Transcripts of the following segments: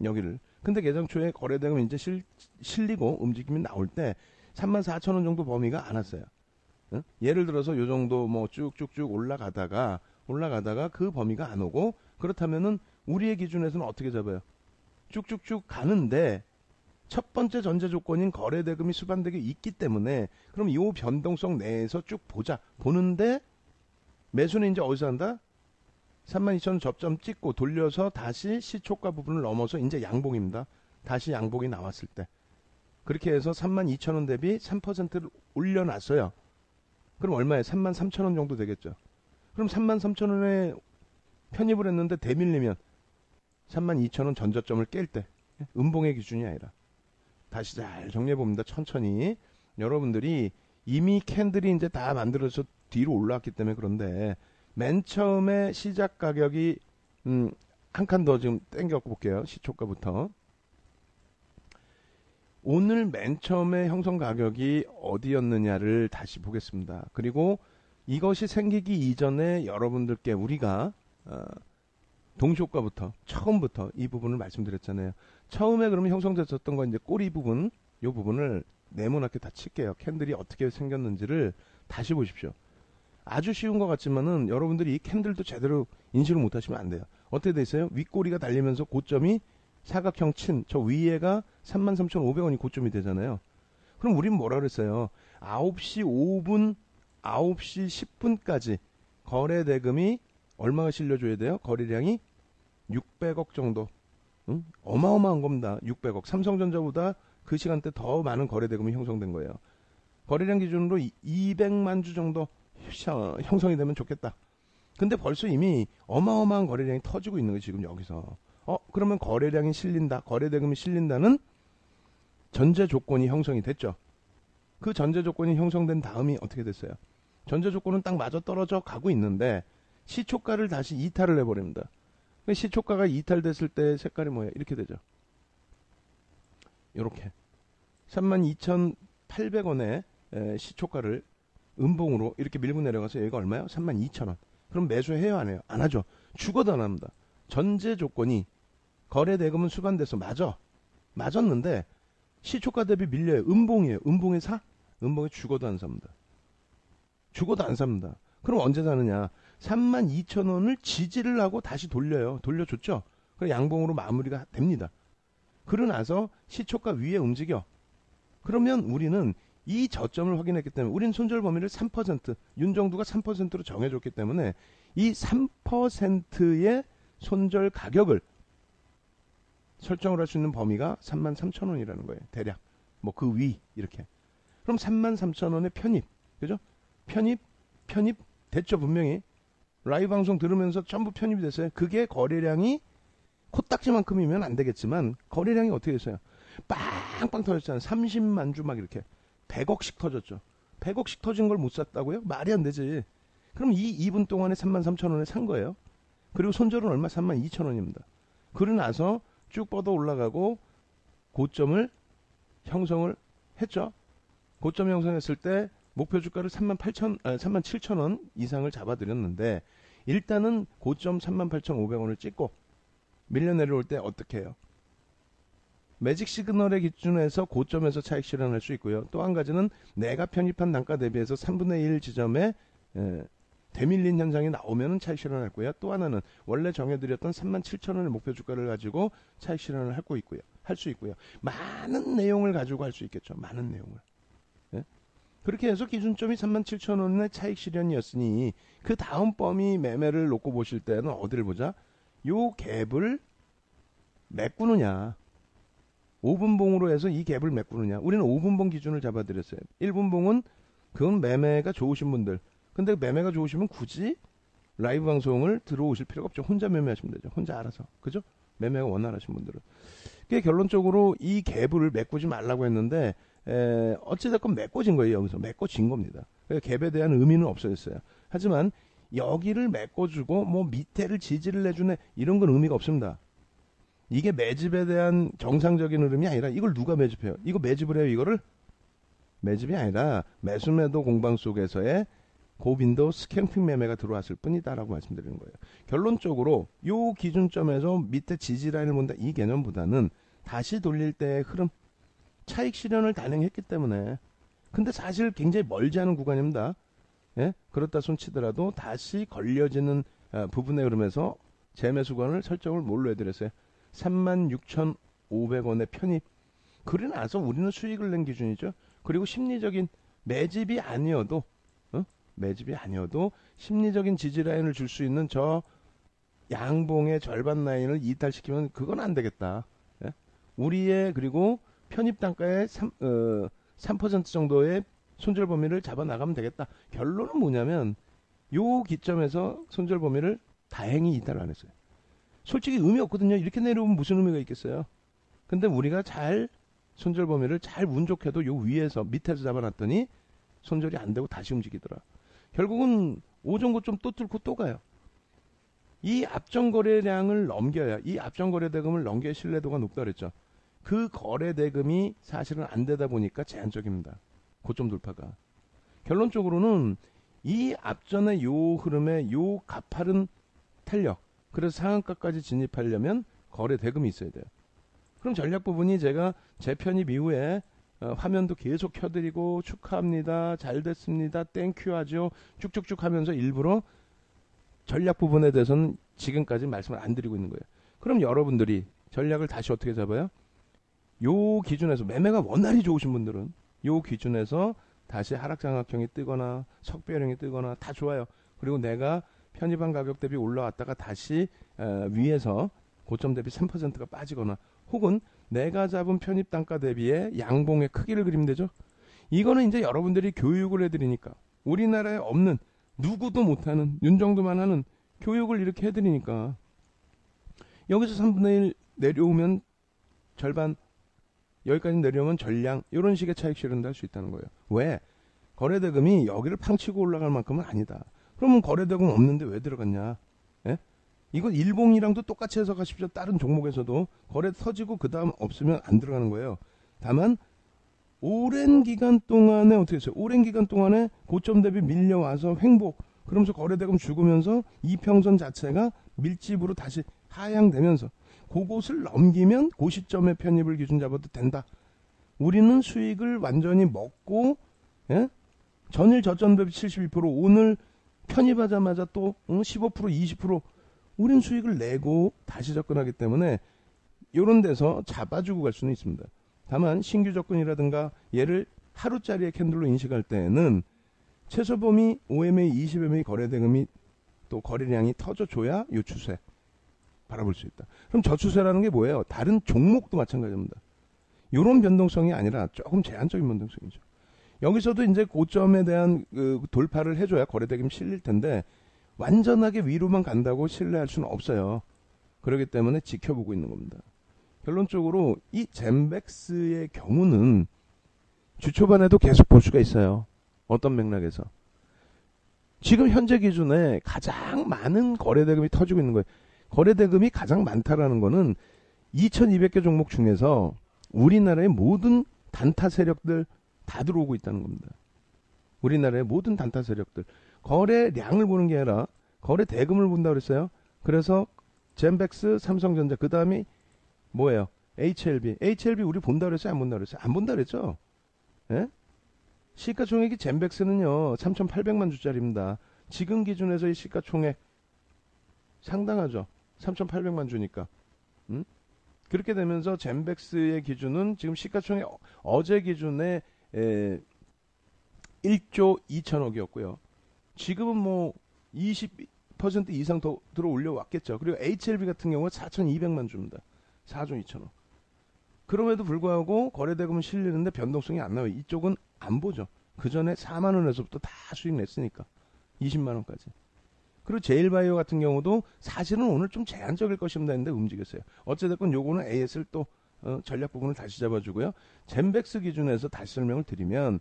여기를. 근데 개장 초에 거래대금 이제 실리고 움직임이 나올 때 34,000원 정도 범위가 안 왔어요. 예를 들어서 요 정도 뭐 쭉쭉쭉 올라가다가 그 범위가 안 오고, 그렇다면은 우리의 기준에서는 어떻게 잡아요? 쭉쭉쭉 가는데 첫 번째 전제 조건인 거래대금이 수반되게 있기 때문에, 그럼 이 변동성 내에서 쭉 보는데 매수는 이제 어디서 한다? 32,000원 접점 찍고 돌려서 다시 시초가 부분을 넘어서 이제 양봉입니다. 다시 양봉이 나왔을 때 그렇게 해서 32,000원 대비 3%를 올려놨어요. 그럼 얼마에? 33,000원 정도 되겠죠. 그럼 33,000원에 편입을 했는데 대밀리면 32,000원 전저점을 깰 때, 음봉의 기준이 아니라. 다시 잘 정리해 봅니다. 천천히. 여러분들이 이미 캔들이 이제 다 만들어서 뒤로 올라왔기 때문에 그런데, 맨 처음에 시작 가격이 한 칸 더 지금 땡겨 볼게요. 시초가부터. 오늘 맨 처음에 형성 가격이 어디였느냐를 다시 보겠습니다. 그리고 이것이 생기기 이전에 여러분들께 우리가 동시효과부터 처음부터 이 부분을 말씀드렸잖아요. 처음에 그러면 형성됐었던 건 이제 꼬리 부분, 이 부분을 네모나게 다 칠게요. 캔들이 어떻게 생겼는지를 다시 보십시오. 아주 쉬운 것 같지만은 여러분들이 이 캔들도 제대로 인식을 못하시면 안 돼요. 어떻게 돼 있어요? 윗꼬리가 달리면서 고점이 사각형 친 저 위에가 33,500원이 고점이 되잖아요. 그럼 우린 뭐라 그랬어요? 9시 5분, 9시 10분까지 거래대금이 얼마가 실려줘야 돼요? 거래량이 600억 정도. 어마어마한 겁니다. 600억. 삼성전자보다 그 시간대 더 많은 거래대금이 형성된 거예요. 거래량 기준으로 200만 주 정도 형성이 되면 좋겠다. 근데 벌써 이미 어마어마한 거래량이 터지고 있는 거예요. 지금 여기서. 그러면 거래량이 실린다. 거래대금이 실린다는 전제 조건이 형성이 됐죠. 그 전제 조건이 형성된 다음이 어떻게 됐어요? 전제 조건은 딱 맞아 떨어져 가고 있는데 시초가를 다시 이탈을 해버립니다. 시초가가 이탈됐을 때 색깔이 뭐예요? 이렇게 되죠. 이렇게 32,800원에 시초가를 음봉으로 이렇게 밀고 내려가서 여기가 얼마요? 32,000원. 그럼 매수해요? 안 해요? 안 하죠. 죽어도 안 합니다. 전제 조건이 거래대금은 수반돼서 맞았는데 시초가 대비 밀려요. 음봉이에요. 음봉에 사? 음봉에 죽어도 안 삽니다. 죽어도 안 삽니다. 그럼 언제 사느냐? 32,000원을 지지를 하고 다시 돌려요. 돌려줬죠? 그럼 양봉으로 마무리가 됩니다. 그러고 나서 시초가 위에 움직여. 그러면 우리는 이 저점을 확인했기 때문에 우리는 손절 범위를 3%, 윤정두가 3%로 정해줬기 때문에 이 3%의 손절 가격을 설정을 할 수 있는 범위가 33,000원이라는 거예요. 대략. 뭐 그 위, 이렇게. 그럼 33,000원의 편입. 그죠? 편입 됐죠, 분명히. 라이브 방송 들으면서 전부 편입이 됐어요. 그게 거래량이 코딱지만큼이면 안 되겠지만, 거래량이 어떻게 됐어요? 빵빵 터졌잖아요. 30만 주 막 이렇게. 100억씩 터졌죠. 100억씩 터진 걸 못 샀다고요? 말이 안 되지. 그럼 이 2분 동안에 33,000원에 산 거예요. 그리고 손절은 얼마? 32,000원입니다. 그러고 나서 쭉 뻗어 올라가고 고점을 형성을 했죠. 고점 형성했을 때 목표 주가를 37,000원 이상을 잡아드렸는데, 일단은 고점 38,500원을 찍고 밀려 내려올 때 어떻게 해요? 매직 시그널의 기준에서 고점에서 차익 실현할 수 있고요. 또 한 가지는 내가 편입한 단가 대비해서 3분의 1 지점에 되밀린 현상이 나오면 차익 실현할 거예요. 또 하나는 원래 정해드렸던 37,000원의 목표 주가를 가지고 차익 실현을 할 수 있고요. 많은 내용을 가지고 할 수 있겠죠. 많은 내용을. 예? 그렇게 해서 기준점이 37,000원의 차익 실현이었으니 그 다음 범위 매매를 놓고 보실 때는 어디를 보자? 요 갭을 메꾸느냐. 5분봉으로 해서 이 갭을 메꾸느냐. 우리는 5분봉 기준을 잡아드렸어요. 1분봉은 그건 매매가 좋으신 분들. 근데 매매가 좋으시면 굳이 라이브 방송을 들어오실 필요가 없죠. 혼자 매매하시면 되죠. 혼자 알아서. 그죠? 매매가 원활하신 분들은. 그게 결론적으로 이 갭을 메꾸지 말라고 했는데, 어찌됐건 메꿔진 거예요. 여기서 메꿔진 겁니다. 그러니까 갭에 대한 의미는 없어졌어요. 하지만 여기를 메꿔주고 뭐 밑에를 지지를 해주네, 이런 건 의미가 없습니다. 이게 매집에 대한 정상적인 흐름이 아니라 이걸 누가 매집해요? 이거 매집을 해요, 이거를? 매집이 아니라 매수매도 공방 속에서의 고빈도 스캠핑 매매가 들어왔을 뿐이다라고 말씀드리는 거예요. 결론적으로 요 기준점에서 밑에 지지라인을 본다 이 개념보다는 다시 돌릴 때의 흐름, 차익 실현을 단행했기 때문에, 근데 사실 굉장히 멀지 않은 구간입니다. 예? 그렇다 손치더라도 다시 걸려지는 부분의 흐름에서 재매수관을 설정을 뭘로 해드렸어요? 36,500원의 편입. 그래 나서 우리는 수익을 낸 기준이죠. 그리고 심리적인 매집이 아니어도 매집이 아니어도 심리적인 지지라인을 줄 수 있는 저 양봉의 절반 라인을 이탈시키면 그건 안 되겠다. 예? 우리의 그리고 편입 단가의 3% 정도의 손절 범위를 잡아 나가면 되겠다. 결론은 뭐냐면 요 기점에서 손절 범위를 다행히 이탈 안 했어요. 솔직히 의미 없거든요. 이렇게 내려오면 무슨 의미가 있겠어요. 근데 우리가 잘 손절 범위를 잘 운 좋게도 요 위에서 밑에서 잡아놨더니 손절이 안 되고 다시 움직이더라. 결국은 오전고 좀 또 뚫고 또 가요. 이 앞전 거래량을 넘겨야, 이 앞전 거래 대금을 넘겨야 신뢰도가 높다 그랬죠. 그 거래 대금이 사실은 안 되다 보니까 제한적입니다. 고점 돌파가. 결론적으로는 이 앞전의 요 흐름에 요 가파른 탄력, 그래서 상한가까지 진입하려면 거래 대금이 있어야 돼요. 그럼 전략 부분이 제가 재편입 이후에 화면도 계속 켜드리고 축하합니다, 잘 됐습니다, 땡큐 하죠, 쭉쭉쭉 하면서 일부러 전략 부분에 대해서는 지금까지 말씀을 안 드리고 있는 거예요. 그럼 여러분들이 전략을 다시 어떻게 잡아요? 요 기준에서 매매가 원활히 좋으신 분들은 요 기준에서 다시 하락장악형이 뜨거나 석배열형이 뜨거나 다 좋아요. 그리고 내가 편입한 가격 대비 올라왔다가 다시 위에서 고점 대비 3%가 빠지거나, 혹은 내가 잡은 편입 단가 대비의 양봉의 크기를 그리면 되죠. 이거는 이제 여러분들이 교육을 해드리니까, 우리나라에 없는 누구도 못하는 윤 정도만 하는 교육을 이렇게 해드리니까, 여기서 3분의 1 내려오면 절반, 여기까지 내려오면 전량, 이런 식의 차익 실현도 할 수 있다는 거예요. 왜? 거래대금이 여기를 팡치고 올라갈 만큼은 아니다. 그러면 거래대금 없는데 왜 들어갔냐? 예? 이건 일봉이랑도 똑같이 해석하십시오. 다른 종목에서도 거래 터지고 그 다음 없으면 안 들어가는 거예요. 다만 오랜 기간 동안에 어떻게 했어요? 오랜 기간 동안에 고점 대비 밀려와서 횡보, 그러면서 거래대금 죽으면서 이평선 자체가 밀집으로 다시 하향되면서 그곳을 넘기면 그 시점에 편입을 기준 잡아도 된다. 우리는 수익을 완전히 먹고, 예? 전일 저점 대비 72%, 오늘 편입하자마자 또 15%, 20% 우린 수익을 내고 다시 접근하기 때문에 이런 데서 잡아주고 갈 수는 있습니다. 다만 신규 접근이라든가 얘를 하루짜리의 캔들로 인식할 때에는 최소 범위 5MA, 20MA 거래대금이 또 거래량이 터져줘야 이 추세 바라볼 수 있다. 그럼 저 추세라는 게 뭐예요? 다른 종목도 마찬가지입니다. 이런 변동성이 아니라 조금 제한적인 변동성이죠. 여기서도 이제 고점에 대한 그 돌파를 해줘야 거래대금이 실릴 텐데 완전하게 위로만 간다고 신뢰할 수는 없어요. 그렇기 때문에 지켜보고 있는 겁니다. 결론적으로 이 젠백스의 경우는 주 초반에도 계속 볼 수가 있어요. 어떤 맥락에서. 지금 현재 기준에 가장 많은 거래대금이 터지고 있는 거예요. 거래대금이 가장 많다라는 거는 2200개 종목 중에서 우리나라의 모든 단타 세력들 다 들어오고 있다는 겁니다. 우리나라의 모든 단타 세력들. 거래량을 보는 게 아니라 거래 대금을 본다고 그랬어요. 그래서 젠백스, 삼성전자, 그 다음이 뭐예요? HLB. HLB 우리 본다고 그랬어요? 안 본다고 그랬어요? 안 본다고 그랬죠? 예? 시가총액이 젠백스는요 3,800만 주짜리입니다. 지금 기준에서의 시가총액 상당하죠. 3,800만 주니까. 그렇게 되면서 젠백스의 기준은 지금 시가총액 어제 기준에 1조 2천억이었고요. 지금은 뭐 20% 이상 더 들어 올려왔겠죠. 그리고 HLB 같은 경우는 4,200만 주입니다. 4조 2천억. 그럼에도 불구하고 거래대금은 실리는데 변동성이 안 나와요. 이쪽은 안 보죠. 그 전에 4만 원에서부터 다 수익 냈으니까 20만 원까지. 그리고 제일바이오 같은 경우도 사실은 오늘 좀 제한적일 것입니다 했는데 움직였어요. 어찌됐건 요거는 AS를 또 전략 부분을 다시 잡아주고요. 젠백스 기준에서 다시 설명을 드리면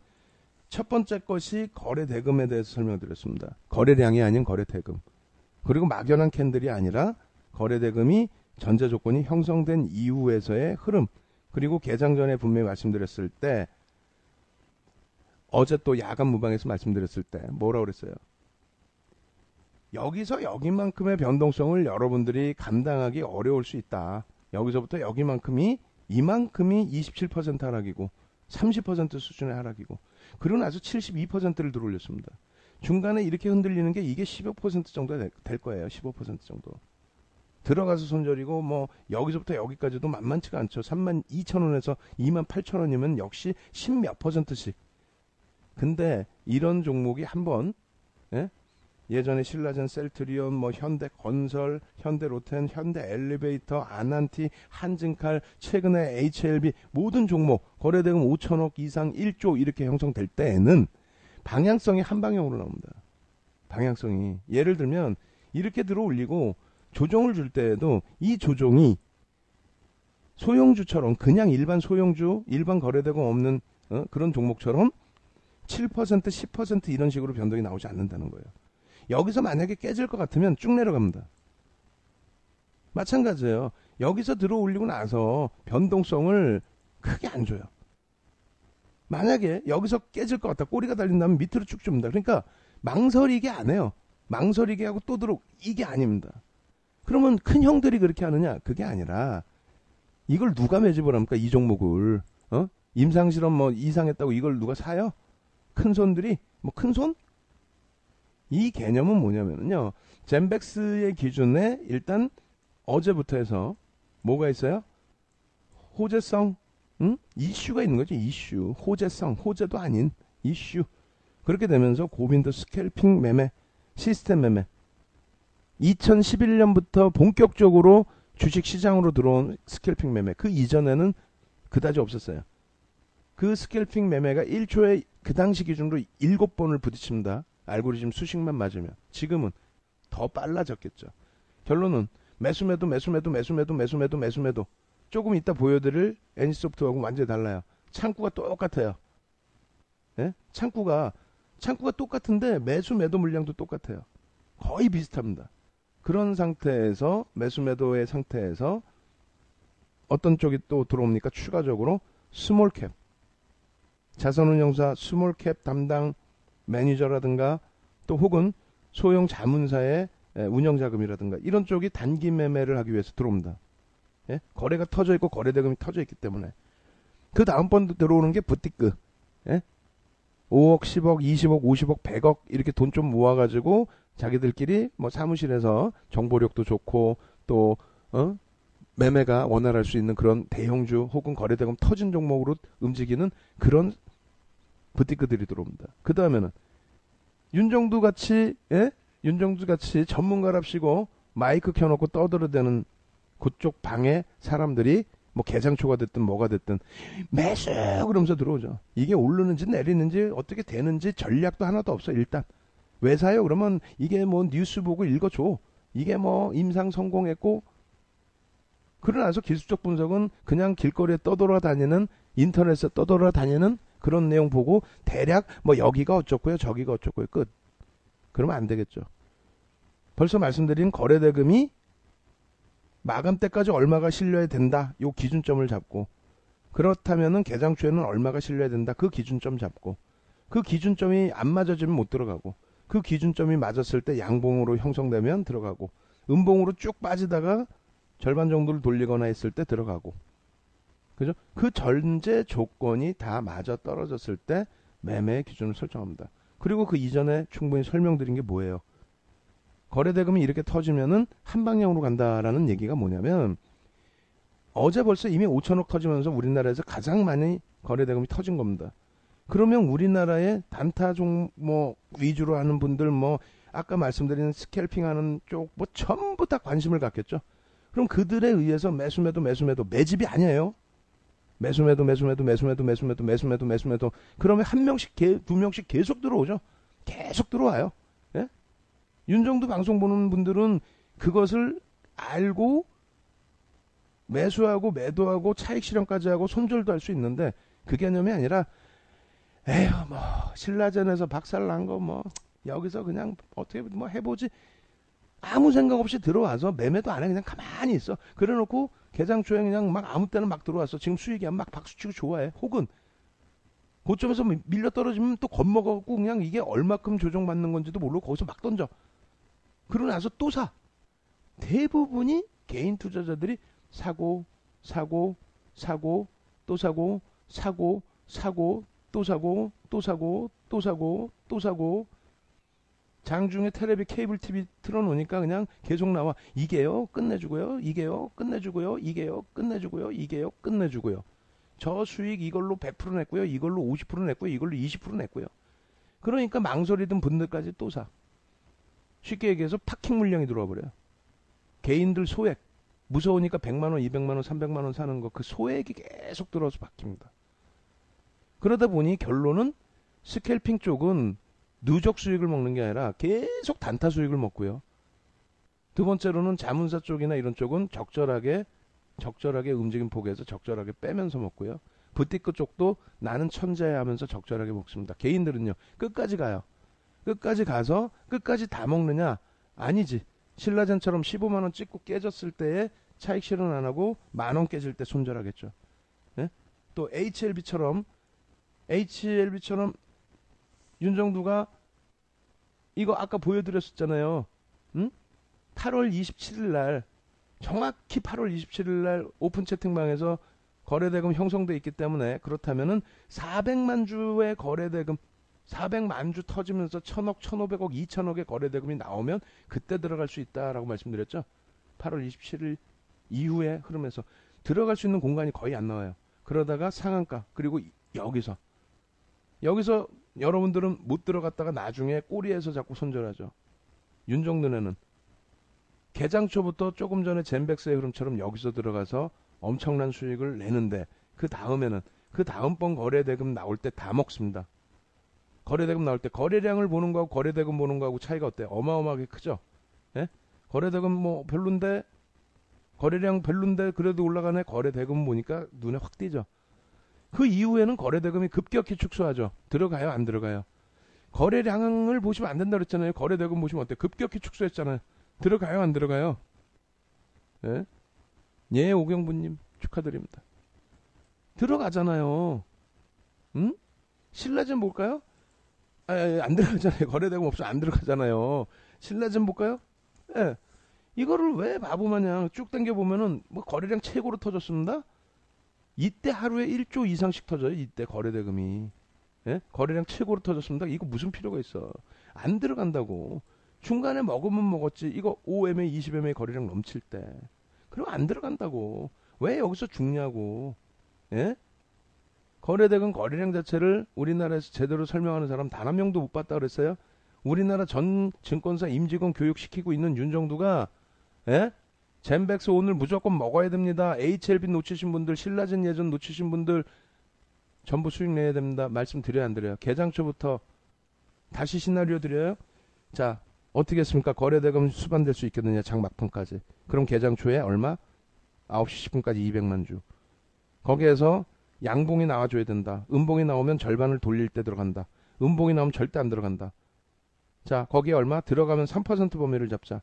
첫 번째 것이 거래 대금에 대해서 설명드렸습니다. 거래량이 아닌 거래 대금. 그리고 막연한 캔들이 아니라 거래 대금이 전제 조건이 형성된 이후에서의 흐름. 그리고 개장 전에 분명히 말씀드렸을 때 어제 또 야간 무방에서 말씀드렸을 때 뭐라고 그랬어요? 여기서 여기만큼의 변동성을 여러분들이 감당하기 어려울 수 있다. 여기서부터 여기만큼이 이만큼이 27% 하락이고 30% 수준의 하락이고 그러고 나서 72%를 들어올렸습니다. 중간에 이렇게 흔들리는 게 이게 15% 정도 될 거예요. 15% 정도. 들어가서 손절이고 뭐 여기서부터 여기까지도 만만치가 않죠. 32,000원에서 28,000원이면 역시 10몇 %씩. 근데 이런 종목이 한번 예전에 신라젠, 셀트리온, 뭐 현대건설, 현대로텐, 현대엘리베이터, 아난티, 한진칼, 최근에 HLB 모든 종목 거래대금 5천억 이상 1조 이렇게 형성될 때에는 방향성이 한 방향으로 나옵니다. 방향성이 예를 들면 이렇게 들어올리고 조정을 줄 때에도 이 조정이 소형주처럼 그냥 일반 소형주, 일반 거래대금 없는 그런 종목처럼 7%, 10% 이런 식으로 변동이 나오지 않는다는 거예요. 여기서 만약에 깨질 것 같으면 쭉 내려갑니다. 마찬가지예요. 여기서 들어올리고 나서 변동성을 크게 안 줘요. 만약에 여기서 깨질 것 같다, 꼬리가 달린다면 밑으로 쭉 줍니다. 그러니까 망설이게 안 해요. 망설이게 하고 또 이게 아닙니다. 그러면 큰 형들이 그렇게 하느냐? 그게 아니라 이걸 누가 매집을 합니까? 이 종목을 임상실험 뭐 이상했다고 이걸 누가 사요? 큰 손들이 뭐 큰 손? 이 개념은 뭐냐면요. 젠백스의 기준에 일단 어제부터 해서 뭐가 있어요? 호재성, 이슈가 있는 거죠. 이슈, 호재성, 호재도 아닌 이슈. 그렇게 되면서 고빈도 스캘핑 매매, 시스템 매매. 2011년부터 본격적으로 주식시장으로 들어온 스캘핑 매매. 그 이전에는 그다지 없었어요. 그 스캘핑 매매가 1초에 그 당시 기준으로 7번을 부딪힙니다. 알고리즘 수식만 맞으면. 지금은 더 빨라졌겠죠. 결론은 매수매도 조금 이따 보여드릴 NC소프트하고 완전히 달라요. 창구가 똑같아요. 예? 창구가 똑같은데 매수매도 물량도 똑같아요. 거의 비슷합니다. 그런 상태에서 매수매도의 상태에서 어떤 쪽이 또 들어옵니까? 추가적으로 스몰캡, 자산운용사 스몰캡 담당 매니저라든가 또 혹은 소형 자문사의 운영자금이라든가 이런 쪽이 단기 매매를 하기 위해서 들어옵니다. 예? 거래가 터져 있고 거래대금이 터져 있기 때문에. 그 다음번 들어오는 게 부티크. 예? 5억, 10억, 20억, 50억, 100억 이렇게 돈 좀 모아가지고 자기들끼리 뭐 사무실에서 정보력도 좋고 또 매매가 원활할 수 있는 그런 대형주 혹은 거래대금 터진 종목으로 움직이는 그런 부티크들이 들어옵니다. 그 다음에는 윤정두 같이 전문가랍시고 마이크 켜놓고 떠들어대는 그쪽 방에 사람들이 뭐 개장초가 됐든 뭐가 됐든 매수 그러면서 들어오죠. 이게 오르는지 내리는지 어떻게 되는지 전략도 하나도 없어. 일단 왜 사요? 그러면 이게 뭐 뉴스 보고 읽어줘. 이게 뭐 임상 성공했고. 그러고 나서 기술적 분석은 그냥 길거리에 떠돌아다니는, 인터넷에 떠돌아다니는 그런 내용 보고 대략 뭐 여기가 어쩌고요 저기가 어쩌고요 끝. 그러면 안 되겠죠. 벌써 말씀드린 거래대금이 마감 때까지 얼마가 실려야 된다. 요 기준점을 잡고, 그렇다면은 개장주에는 얼마가 실려야 된다. 그 기준점 잡고, 그 기준점이 안 맞아지면 못 들어가고, 그 기준점이 맞았을 때 양봉으로 형성되면 들어가고, 음봉으로 쭉 빠지다가 절반 정도를 돌리거나 했을 때 들어가고, 그죠? 그 전제 조건이 다 맞아 떨어졌을 때 매매 기준을 설정합니다. 그리고 그 이전에 충분히 설명드린 게 뭐예요? 거래대금이 이렇게 터지면은 한 방향으로 간다라는 얘기가 뭐냐면, 어제 벌써 이미 5천억 터지면서 우리나라에서 가장 많이 거래대금이 터진 겁니다. 그러면 우리나라의 단타 종목 위주로 하는 분들, 뭐 아까 말씀드린 스캘핑 하는 쪽 뭐 전부 다 관심을 갖겠죠. 그럼 그들에 의해서 매수매도 매집이 아니에요. 매수매도 그러면 한 명씩 두 명씩 계속 들어오죠. 계속 들어와요. 예? 윤정두 방송 보는 분들은 그것을 알고 매수하고 매도하고 차익 실현까지 하고 손절도 할 수 있는데, 그 개념이 아니라 에휴 뭐 신라젠에서 박살난 거 뭐 여기서 그냥 어떻게 뭐 해보지, 아무 생각 없이 들어와서 매매도 안 해. 그냥 가만히 있어. 그래놓고 개장초에 그냥 막 아무 때나 막 들어왔어. 지금 수익이야. 막 박수치고 좋아해. 혹은 고점에서 밀려 떨어지면 또 겁먹어갖고 그냥 이게 얼마큼 조정받는 건지도 모르고 거기서 막 던져. 그러고 나서 또 사. 대부분이 개인 투자자들이 사고 또 사고 또 사고 또 사고 또 사고 또 사고 장중에 텔레비 케이블 TV 틀어놓으니까 그냥 계속 나와. 이게요 끝내주고요, 이게요 끝내주고요, 이게요 끝내주고요, 이게요 끝내주고요. 저 수익 이걸로 100% 냈고요, 이걸로 50% 냈고요, 이걸로 20% 냈고요. 그러니까 망설이던 분들까지 또 사. 쉽게 얘기해서 파킹 물량이 들어와 버려요. 개인들 소액 무서우니까 100만원 200만원 300만원 사는 거, 그 소액이 계속 들어와서 바뀝니다. 그러다 보니 결론은 스캘핑 쪽은 누적 수익을 먹는 게 아니라 계속 단타 수익을 먹고요. 두 번째로는 자문사 쪽이나 이런 쪽은 적절하게 움직임 포기해서 적절하게 빼면서 먹고요. 부티크 쪽도 나는 천재야 하면서 적절하게 먹습니다. 개인들은요, 끝까지 가요. 끝까지 가서 끝까지 다 먹느냐? 아니지. 신라젠처럼 15만원 찍고 깨졌을 때에 차익 실현 안 하고 만원 깨질 때 손절하겠죠. 예? 또 HLB처럼 윤정두가 이거 아까 보여드렸었잖아요. 응? 8월 27일 날, 정확히 8월 27일 날 오픈 채팅방에서 거래대금 형성돼 있기 때문에, 그렇다면은 400만 주의 거래대금, 400만 주 터지면서 1000억, 1500억, 2000억의 거래대금이 나오면 그때 들어갈 수 있다라고 말씀드렸죠. 8월 27일 이후에 흐름에서 들어갈 수 있는 공간이 거의 안 나와요. 그러다가 상한가, 그리고 여기서 여러분들은 못 들어갔다가 나중에 꼬리에서 자꾸 손절하죠. 윤정눈에는 개장초부터 조금 전에 젠백스의 흐름처럼 여기서 들어가서 엄청난 수익을 내는데, 그 다음에는 그 다음번 거래대금 나올 때 다 먹습니다. 거래대금 나올 때 거래량을 보는 거하고 거래대금 보는 거하고 차이가 어때요? 어마어마하게 크죠. 예? 거래대금 뭐 별론데, 거래량 별론데 그래도 올라가네. 거래대금 보니까 눈에 확 띄죠. 그 이후에는 거래대금이 급격히 축소하죠. 들어가요, 안 들어가요? 거래량을 보시면 안 된다 그랬잖아요. 거래대금 보시면 어때요? 급격히 축소했잖아요. 들어가요, 안 들어가요? 예? 예, 오경부님 축하드립니다. 들어가잖아요. 응? 신라젠 볼까요? 안 들어가잖아요. 거래대금 없으면 안 들어가잖아요. 신라젠 볼까요? 예. 이거를 왜 바보 마냥 쭉 당겨보면은 뭐 거래량 최고로 터졌습니다. 이때 하루에 1조 이상씩 터져요. 이때 거래대금이. 예? 거래량 최고로 터졌습니다. 이거 무슨 필요가 있어. 안 들어간다고. 중간에 먹으면 먹었지. 이거 5MA, 20MA 거래량 넘칠 때. 그럼 안 들어간다고. 왜 여기서 죽냐고. 예? 거래대금 거래량 자체를 우리나라에서 제대로 설명하는 사람 단 한 명도 못 봤다 그랬어요. 우리나라 전 증권사 임직원 교육시키고 있는 윤정두가, 예? 젠백스 오늘 무조건 먹어야 됩니다. HLB 놓치신 분들, 신라젠 예전 놓치신 분들 전부 수익 내야 됩니다. 말씀드려요, 안 드려요? 개장초부터 다시 시나리오 드려요? 자, 어떻게 했습니까? 거래대금 수반될 수 있겠느냐, 장막판까지. 그럼 개장초에 얼마? 9시 10분까지 200만 주. 거기에서 양봉이 나와줘야 된다. 음봉이 나오면 절반을 돌릴 때 들어간다. 음봉이 나오면 절대 안 들어간다. 자, 거기에 얼마? 들어가면 3% 범위를 잡자.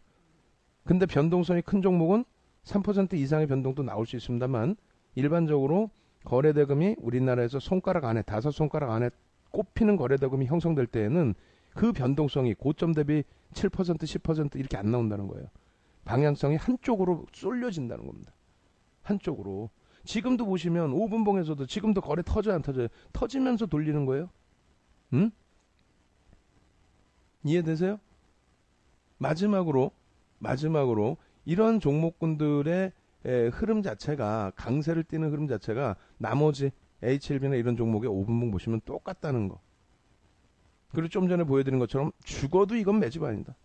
근데 변동성이 큰 종목은 3% 이상의 변동도 나올 수 있습니다만, 일반적으로 거래대금이 우리나라에서 손가락 안에, 5손가락 안에 꼽히는 거래대금이 형성될 때에는 그 변동성이 고점 대비 7%, 10% 이렇게 안 나온다는 거예요. 방향성이 한쪽으로 쏠려진다는 겁니다. 한쪽으로. 지금도 보시면 5분봉에서도 지금도 거래 터져요, 안 터져요? 터지면서 돌리는 거예요. 응? 이해되세요? 마지막으로 이런 종목군들의 흐름 자체가, 강세를 띠는 흐름 자체가 나머지 HLB나 이런 종목의 5분봉 보시면 똑같다는 거. 그리고 좀 전에 보여드린 것처럼 죽어도 이건 매집 아니다.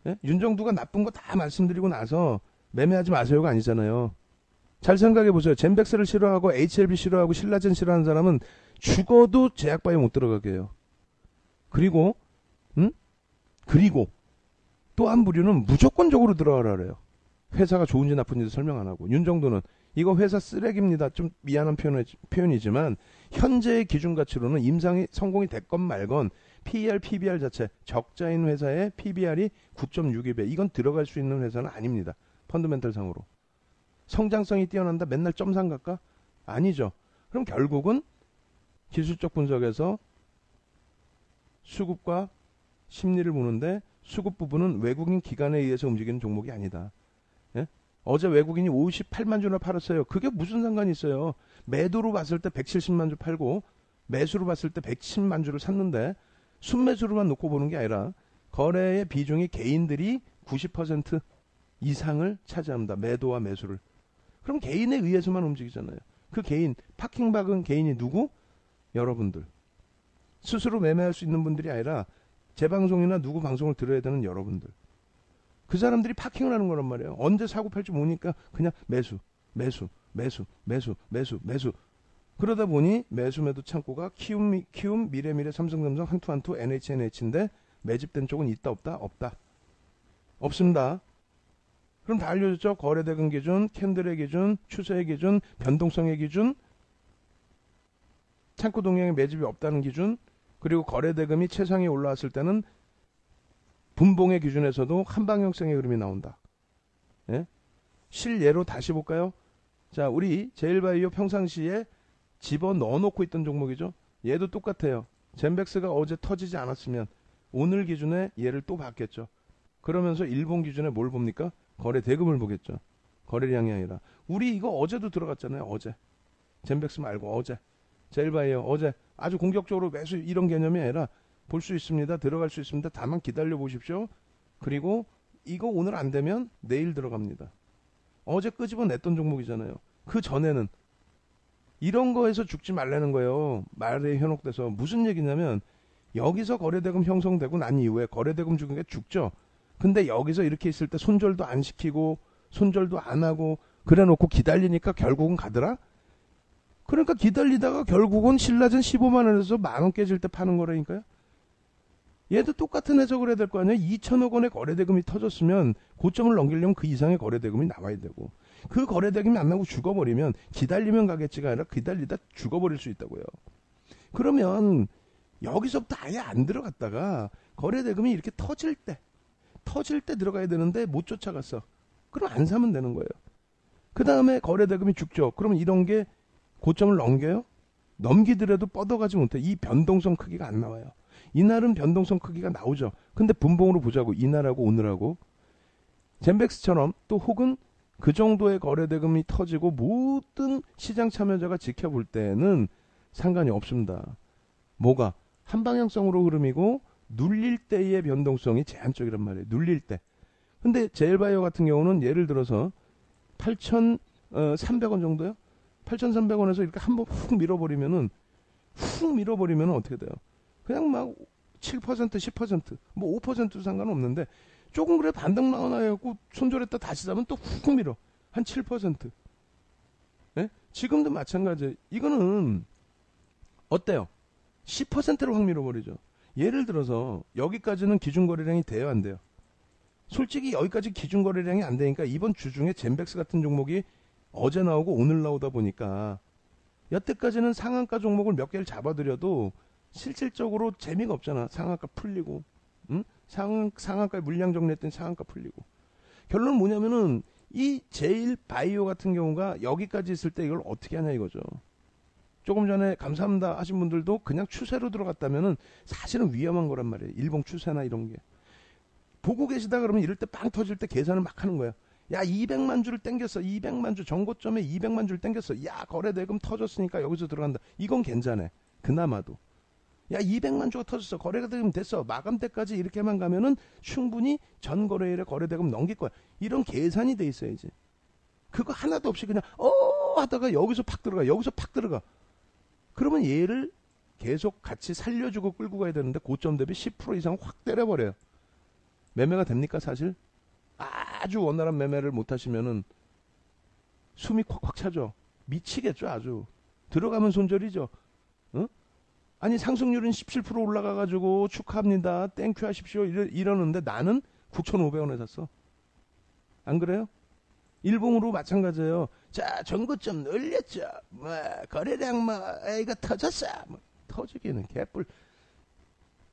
예? 윤정두가 나쁜 거 다 말씀드리고 나서 매매하지 마세요가 아니잖아요. 잘 생각해 보세요. 젠백스를 싫어하고 HLB 싫어하고 신라젠 싫어하는 사람은 죽어도 제약바이오 못 들어가게 해요. 그리고 또 한 부류는 무조건적으로 들어가라 그래요. 회사가 좋은지 나쁜지도 설명 안 하고. 윤정도는 이거 회사 쓰레기입니다. 좀 미안한 표현이지만 현재의 기준 가치로는 임상이 성공이 됐건 말건 PER, PBR 자체 적자인 회사의 PBR이 9.62배. 이건 들어갈 수 있는 회사는 아닙니다. 펀더멘털 상으로. 성장성이 뛰어난다. 맨날 점상 갈까? 아니죠. 그럼 결국은 기술적 분석에서 수급과 심리를 보는데 수급 부분은 외국인 기관에 의해서 움직이는 종목이 아니다. 예? 어제 외국인이 58만 주나 팔았어요. 그게 무슨 상관이 있어요. 매도로 봤을 때 170만 주 팔고 매수로 봤을 때 110만 주를 샀는데 순매수로만 놓고 보는 게 아니라 거래의 비중이 개인들이 90% 이상을 차지합니다. 매도와 매수를. 그럼 개인에 의해서만 움직이잖아요. 그 개인, 파킹 박은 개인이 누구? 여러분들. 스스로 매매할 수 있는 분들이 아니라 제 방송이나 누구 방송을 들어야 되는 여러분들. 그 사람들이 파킹을 하는 거란 말이에요. 언제 사고 팔지 모르니까 그냥 매수, 매수, 매수, 매수, 매수, 매수. 그러다 보니 매수 매도 창고가 키움, 미래, 삼성, 한투, NHNH인데 매집된 쪽은 있다, 없다? 없다. 없습니다. 그럼 다 알려줬죠? 거래대금 기준, 캔들의 기준, 추세의 기준, 변동성의 기준, 창고 동향의 매집이 없다는 기준, 그리고 거래대금이 최상에 올라왔을 때는 분봉의 기준에서도 한방향성의 흐름이 나온다. 예? 실예로 다시 볼까요? 자, 우리 제일바이오 평상시에 집어 넣어놓고 있던 종목이죠. 얘도 똑같아요. 젠백스가 어제 터지지 않았으면 오늘 기준에 얘를 또 봤겠죠. 그러면서 일본 기준에 뭘 봅니까? 거래 대금을 보겠죠. 거래량이 아니라. 우리 이거 어제도 들어갔잖아요. 어제. 젠백스 말고 어제. 제일바이오 어제 아주 공격적으로 매수 이런 개념이 아니라 볼 수 있습니다. 들어갈 수 있습니다. 다만 기다려 보십시오. 그리고 이거 오늘 안 되면 내일 들어갑니다. 어제 끄집어 냈던 종목이잖아요. 그 전에는 이런 거에서 죽지 말라는 거예요. 말에 현혹돼서. 무슨 얘기냐면 여기서 거래대금 형성되고 난 이후에 거래대금 죽은 게 죽죠. 근데 여기서 이렇게 있을 때 손절도 안 시키고 손절도 안 하고 그래 놓고 기다리니까 결국은 가더라? 그러니까 기다리다가 결국은 신라전 15만 원에서 만 원 깨질 때 파는 거라니까요. 얘도 똑같은 해석을 해야 될 거 아니에요. 2천억 원의 거래대금이 터졌으면 고점을 넘기려면 그 이상의 거래대금이 나와야 되고 그 거래대금이 안 나오고 죽어버리면 기다리면 가겠지가 아니라 기다리다 죽어버릴 수 있다고요. 그러면 여기서부터 아예 안 들어갔다가 거래대금이 이렇게 터질 때 들어가야 되는데 못 쫓아갔어. 그럼 안 사면 되는 거예요. 그 다음에 거래대금이 죽죠. 그러면 이런 게 고점을 넘겨요? 넘기더라도 뻗어가지 못해. 이 변동성 크기가 안 나와요. 이날은 변동성 크기가 나오죠. 근데 분봉으로 보자고. 이날하고 오늘하고. 젠백스처럼 또 혹은 그 정도의 거래대금이 터지고 모든 시장 참여자가 지켜볼 때는 상관이 없습니다. 뭐가? 한방향성으로 흐름이고 눌릴 때의 변동성이 제한적이란 말이에요. 눌릴 때. 근데 제일바이오 같은 경우는 예를 들어서 8,300원 정도요? 8,300원에서 이렇게 한번 훅 밀어버리면은 어떻게 돼요? 그냥 막 7%, 10%, 뭐 5%도 상관없는데 조금 그래 반등 나와나갖고 손절했다 다시 사면 또 훅 밀어. 한 7%. 예? 지금도 마찬가지예요. 이거는 어때요? 10%로 확 밀어버리죠. 예를 들어서 여기까지는 기준거래량이 돼요, 안 돼요? 솔직히 여기까지 기준거래량이 안 되니까 이번 주 중에 젠백스 같은 종목이 어제 나오고 오늘 나오다 보니까 여태까지는 상한가 종목을 몇 개를 잡아드려도 실질적으로 재미가 없잖아. 상한가 풀리고, 응? 상한가에 물량 정리했더니 상한가 풀리고. 결론은 뭐냐면은 이 제일 바이오 같은 경우가 여기까지 있을 때 이걸 어떻게 하냐 이거죠. 조금 전에 감사합니다 하신 분들도 그냥 추세로 들어갔다면은 사실은 위험한 거란 말이에요. 일봉 추세나 이런 게. 보고 계시다 그러면 이럴 때 빵 터질 때 계산을 막 하는 거예요. 야 200만 주를 땡겼어. 200만 주 전고점에 200만 주를 땡겼어. 야 거래대금 터졌으니까 여기서 들어간다. 이건 괜찮아. 그나마도. 야 200만 주가 터졌어. 거래대금 됐어. 마감 때까지 이렇게만 가면은 충분히 전 거래일에 거래대금 넘길 거야. 이런 계산이 돼 있어야지. 그거 하나도 없이 그냥 하다가 여기서 팍 들어가. 그러면 얘를 계속 같이 살려주고 끌고 가야 되는데 고점 대비 10% 이상 확 때려버려요. 매매가 됩니까 사실? 아주 원활한 매매를 못하시면은 숨이 콱콱 차죠. 미치겠죠 아주. 들어가면 손절이죠. 어? 아니 상승률은 17% 올라가가지고 축하합니다. 땡큐 하십시오. 이러는데 나는 9,500원에 샀어. 안 그래요? 일봉으로 마찬가지예요. 자 전고점 늘렸죠. 뭐 거래량 뭐 이거 터졌어. 뭐, 터지기는 개뿔.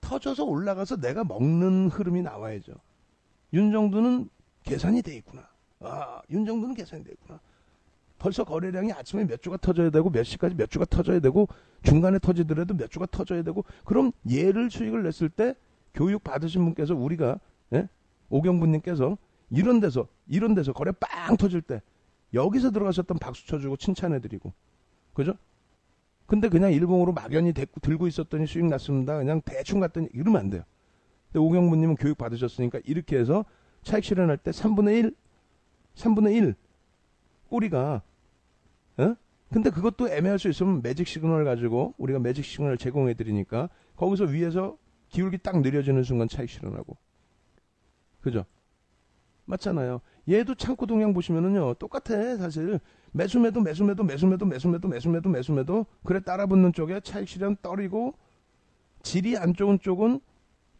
터져서 올라가서 내가 먹는 흐름이 나와야죠. 윤정도는 계산이 돼 있구나. 윤정도는 계산이 돼 있구나. 벌써 거래량이 아침에 몇 주가 터져야 되고 몇 시까지 몇 주가 터져야 되고 중간에 터지더라도 몇 주가 터져야 되고 그럼 얘를 수익을 냈을 때 교육 받으신 분께서 우리가 예? 오경부님께서 이런 데서 거래 빵 터질 때 여기서 들어가셨던 박수 쳐주고 칭찬해드리고 그죠? 근데 그냥 일봉으로 막연히 들고 있었더니 수익 났습니다. 그냥 대충 갔더니 이러면 안 돼요. 근데 오경부님은 교육 받으셨으니까 이렇게 해서 차익 실현할 때 3분의 1 꼬리가 어? 근데 그것도 애매할 수 있으면 매직 시그널 가지고 우리가 매직 시그널 제공해 드리니까 거기서 위에서 기울기 딱 느려지는 순간 차익 실현하고 그죠? 맞잖아요. 얘도 창구 동향 보시면은요 똑같아 사실 매수매도 그래 따라붙는 쪽에 차익 실현 떨이고 질이 안 좋은 쪽은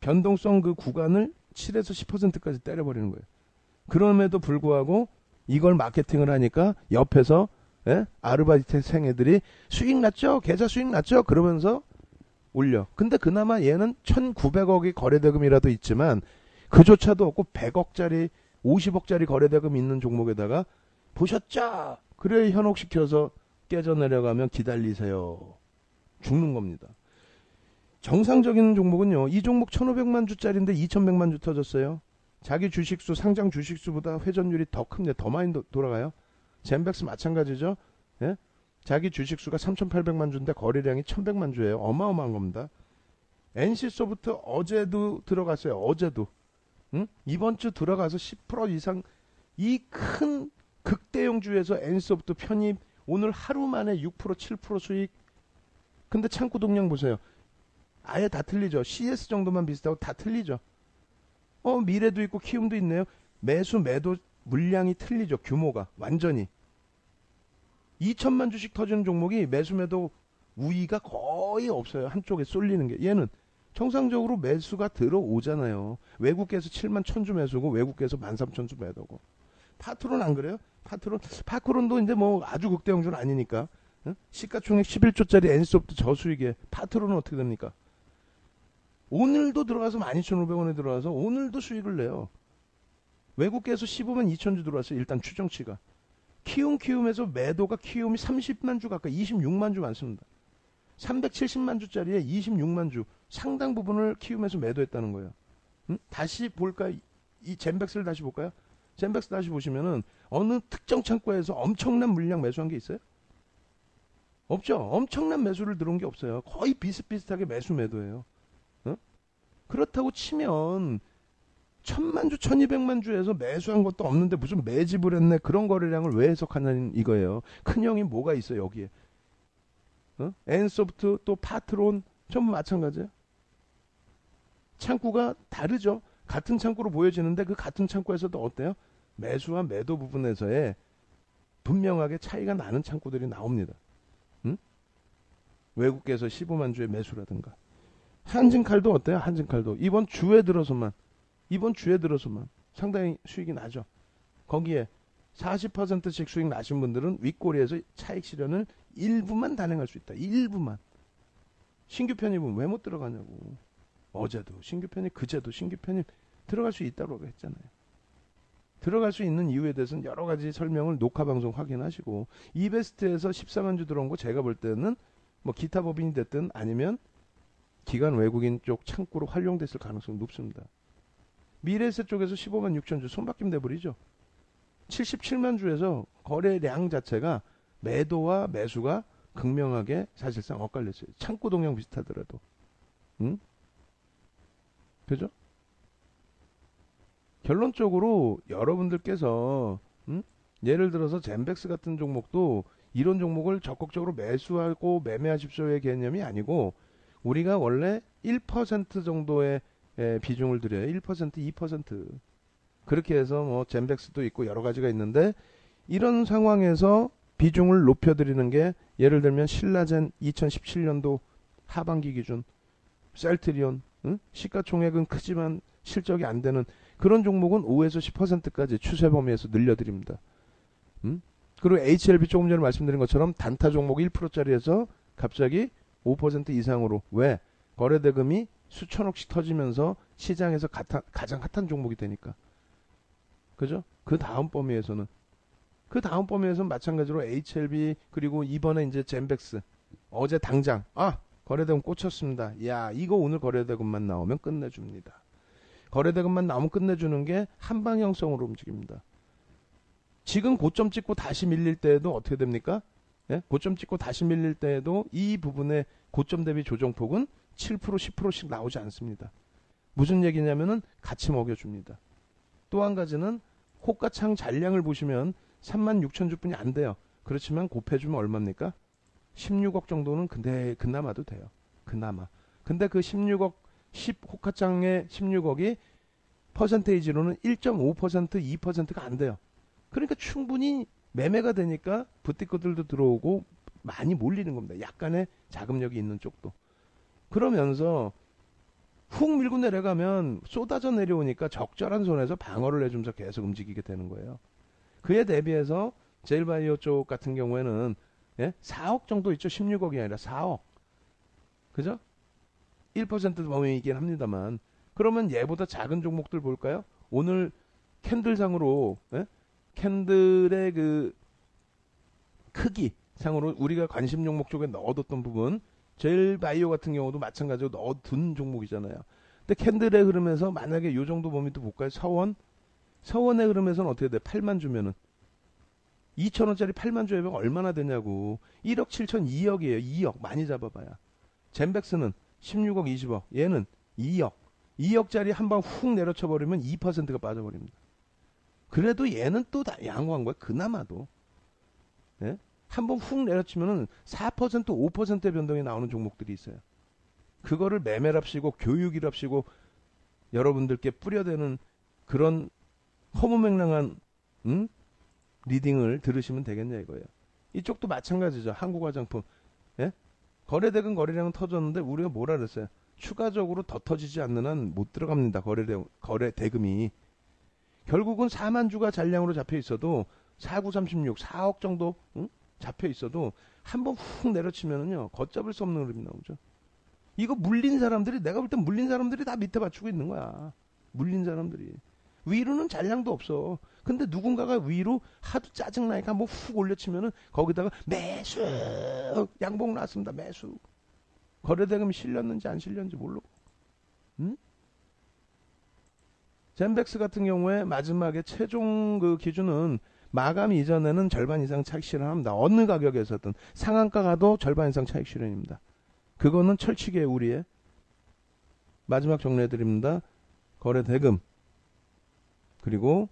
변동성 그 구간을 7에서 10%까지 때려버리는 거예요. 그럼에도 불구하고 이걸 마케팅을 하니까 옆에서 예? 아르바이트생 애들이 수익 났죠? 계좌 수익 났죠? 그러면서 올려. 근데 그나마 얘는 1900억이 거래대금이라도 있지만 그조차도 없고 100억짜리 50억짜리 거래대금 있는 종목에다가 보셨죠? 그래 현혹시켜서 깨져 내려가면 기다리세요. 죽는 겁니다. 정상적인 종목은요. 이 종목 1500만 주짜리인데 2100만 주 터졌어요. 자기 주식수 상장 주식수보다 회전율이 더 큽니다. 더 많이 돌아가요. 젠백스 마찬가지죠. 예? 자기 주식수가 3800만 주인데 거래량이 1100만 주예요. 어마어마한 겁니다. NC소프트 어제도 들어갔어요. 어제도. 응? 이번 주 들어가서 10% 이상 이 큰 극대형주에서 NC소프트 편입 오늘 하루 만에 6% 7% 수익. 근데 창구 동향 보세요. 아예 다 틀리죠. CS 정도만 비슷하고 다 틀리죠. 미래도 있고 키움도 있네요. 매수 매도 물량이 틀리죠. 규모가 완전히 2천만 주씩 터지는 종목이 매수 매도 우위가 거의 없어요. 한쪽에 쏠리는 게. 얘는 정상적으로 매수가 들어오잖아요. 외국계에서 7만 1000주 매수고 외국계에서 13,000주 매도고. 파트론 안 그래요? 파크론도 이제 뭐 아주 극대형주는 아니니까. 응? 시가총액 11조짜리 NC소프트 저수익에 파트론은 어떻게 됩니까? 오늘도 들어가서 12,500원에 들어가서 오늘도 수익을 내요. 외국계에서 15만 2천주 들어왔어요. 일단 추정치가. 키움에서 매도가 키움이 30만 주 가까이 26만 주 많습니다. 370만 주짜리에 26만 주 상당 부분을 키움에서 매도했다는 거예요. 응? 다시 볼까요? 이 젠백스를 다시 볼까요? 젠백스 다시 보시면은 어느 특정 창고에서 엄청난 물량 매수한 게 있어요? 없죠. 엄청난 매수를 들어온 게 없어요. 거의 비슷비슷하게 매수 매도예요. 어? 그렇다고 치면 1000만 주, 1200만 주에서 매수한 것도 없는데 무슨 매집을 했네. 그런 거래량을 왜 해석하냐는 이거예요. 큰 형이 뭐가 있어 여기에. 엔소프트 또 파트론 전부 마찬가지예요. 창구가 다르죠. 같은 창구로 보여지는데 그 같은 창구에서도 어때요? 매수와 매도 부분에서의 분명하게 차이가 나는 창구들이 나옵니다. 응? 외국계에서 15만 주의 매수라든가. 한진칼도 어때요? 한진칼도 이번 주에 들어서만 상당히 수익이 나죠. 거기에 40%씩 수익 나신 분들은 윗꼬리에서 차익 실현을 일부만 단행할 수 있다. 일부만. 신규 편입은 왜 못 들어가냐고. 어제도 신규 편입, 그제도 신규 편입 들어갈 수 있다고 했잖아요. 들어갈 수 있는 이유에 대해서는 여러 가지 설명을 녹화 방송 확인하시고 이베스트에서 14만 주 들어온 거 제가 볼 때는 뭐 기타 법인이 됐든 아니면 기관 외국인 쪽 창구로 활용됐을 가능성이 높습니다. 미래에셋 쪽에서 15만 6천 주 손바뀜 돼버리죠. 77만 주에서 거래량 자체가 매도와 매수가 극명하게 사실상 엇갈렸어요. 창구 동향 비슷하더라도. 응? 그죠? 결론적으로 여러분들께서 예를 들어서 젠백스 같은 종목도 이런 종목을 적극적으로 매수하고 매매하십시오의 개념이 아니고 우리가 원래 1% 정도의 비중을 드려요. 1%, 2%. 그렇게 해서 뭐 젠백스도 있고 여러 가지가 있는데 이런 상황에서 비중을 높여드리는 게 예를 들면 신라젠 2017년도 하반기 기준 셀트리온 시가총액은 크지만 실적이 안 되는 그런 종목은 5에서 10%까지 추세 범위에서 늘려드립니다. 그리고 HLB 조금 전에 말씀드린 것처럼 단타 종목 1%짜리에서 갑자기 5% 이상으로 왜? 거래대금이 수천억씩 터지면서 시장에서 가장 핫한 종목이 되니까. 그죠? 그 다음 범위에서는 그 다음 범위에서는 마찬가지로 HLB 그리고 이번에 이제 젠백스 어제 당장 거래대금 꽂혔습니다. 야 이거 오늘 거래대금만 나오면 끝내줍니다. 거래대금만 나오면 끝내주는 게 한방향성으로 움직입니다. 지금 고점 찍고 다시 밀릴 때에도 어떻게 됩니까? 예? 고점 찍고 다시 밀릴 때에도 이 부분의 고점 대비 조정폭은 7% 10%씩 나오지 않습니다. 무슨 얘기냐면은 같이 먹여줍니다. 또 한 가지는 호가창 잔량을 보시면 36,000주뿐이 안 돼요. 그렇지만 곱해주면 얼마입니까? 16억 정도는 근데 그나마도 돼요. 그나마. 근데 그 16억 10호가창의 16억이 퍼센테이지로는 1.5% 2%가 안 돼요. 그러니까 충분히 매매가 되니까 부티크들도 들어오고 많이 몰리는 겁니다. 약간의 자금력이 있는 쪽도. 그러면서 훅 밀고 내려가면 쏟아져 내려오니까 적절한 손에서 방어를 해주면서 계속 움직이게 되는 거예요. 그에 대비해서 제일바이오 쪽 같은 경우에는 4억 정도 있죠. 16억이 아니라 4억. 그죠? 1% 범위이긴 합니다만. 그러면 얘보다 작은 종목들 볼까요? 오늘 캔들상으로 캔들의 그 크기 상으로 우리가 관심 종목 쪽에 넣어뒀던 부분 제일바이오 같은 경우도 마찬가지로 넣어둔 종목이잖아요. 근데 캔들의 흐름에서 만약에 요 정도 범위도 볼까요? 서원의 흐름에서는 어떻게 돼? 8만 주면은 2,000원짜리 8만 주면 얼마나 되냐고. 1억 7천 2억이에요. 2억 많이 잡아봐야. 젠백스는 16억 20억 얘는 2억 2억짜리 한 방 훅 내려쳐버리면 2%가 빠져버립니다. 그래도 얘는 또 양호한 거야. 그나마도. 예? 한번 훅 내려치면은 4% 5%의 변동이 나오는 종목들이 있어요. 그거를 매매랍시고 교육이랍시고 여러분들께 뿌려대는 그런 허무맹랑한 리딩을 들으시면 되겠냐 이거예요. 이쪽도 마찬가지죠. 한국화장품. 예? 거래대금 거래량은 터졌는데 우리가 뭐라 그랬어요? 추가적으로 더 터지지 않는 한 못 들어갑니다. 거래대금이. 결국은 4만 주가 잔량으로 잡혀 있어도 4936, 4억 정도 잡혀 있어도 한번 훅 내려치면은요 걷잡을 수 없는 흐름이 나오죠. 이거 물린 사람들이 내가 볼 땐 물린 사람들이 다 밑에 받치고 있는 거야. 물린 사람들이. 위로는 잔량도 없어. 근데 누군가가 위로 하도 짜증나니까 한번 훅 올려치면은 거기다가 매수 양봉 나왔습니다. 매수. 거래대금이 실렸는지 안 실렸는지 모르고. 젠백스 같은 경우에 마지막에 최종 그 기준은 마감 이전에는 절반 이상 차익 실현합니다. 어느 가격에서든 상한가 가도 절반 이상 차익 실현입니다. 그거는 철칙이에요. 우리의. 마지막 정리해드립니다. 거래대금 그리고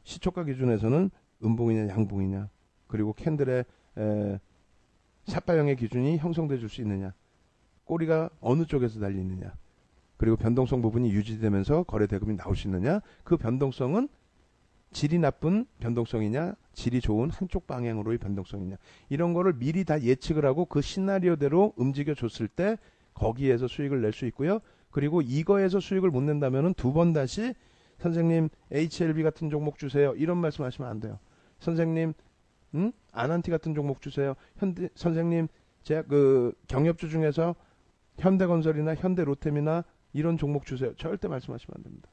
시초가 기준에서는 음봉이냐 양봉이냐 그리고 캔들의 샷바형의 기준이 형성돼 줄 수 있느냐 꼬리가 어느 쪽에서 달리느냐 그리고 변동성 부분이 유지되면서 거래대금이 나올 수 있느냐 그 변동성은 질이 나쁜 변동성이냐 질이 좋은 한쪽 방향으로의 변동성이냐 이런 거를 미리 다 예측을 하고 그 시나리오대로 움직여 줬을 때 거기에서 수익을 낼 수 있고요. 그리고 이거에서 수익을 못 낸다면은 두 번 다시 선생님 HLB 같은 종목 주세요. 이런 말씀 하시면 안 돼요. 선생님 아난티 같은 종목 주세요. 선생님 제가 그 경협주 중에서 현대건설이나 현대로템이나 이런 종목 주세요. 절대 말씀하시면 안 됩니다.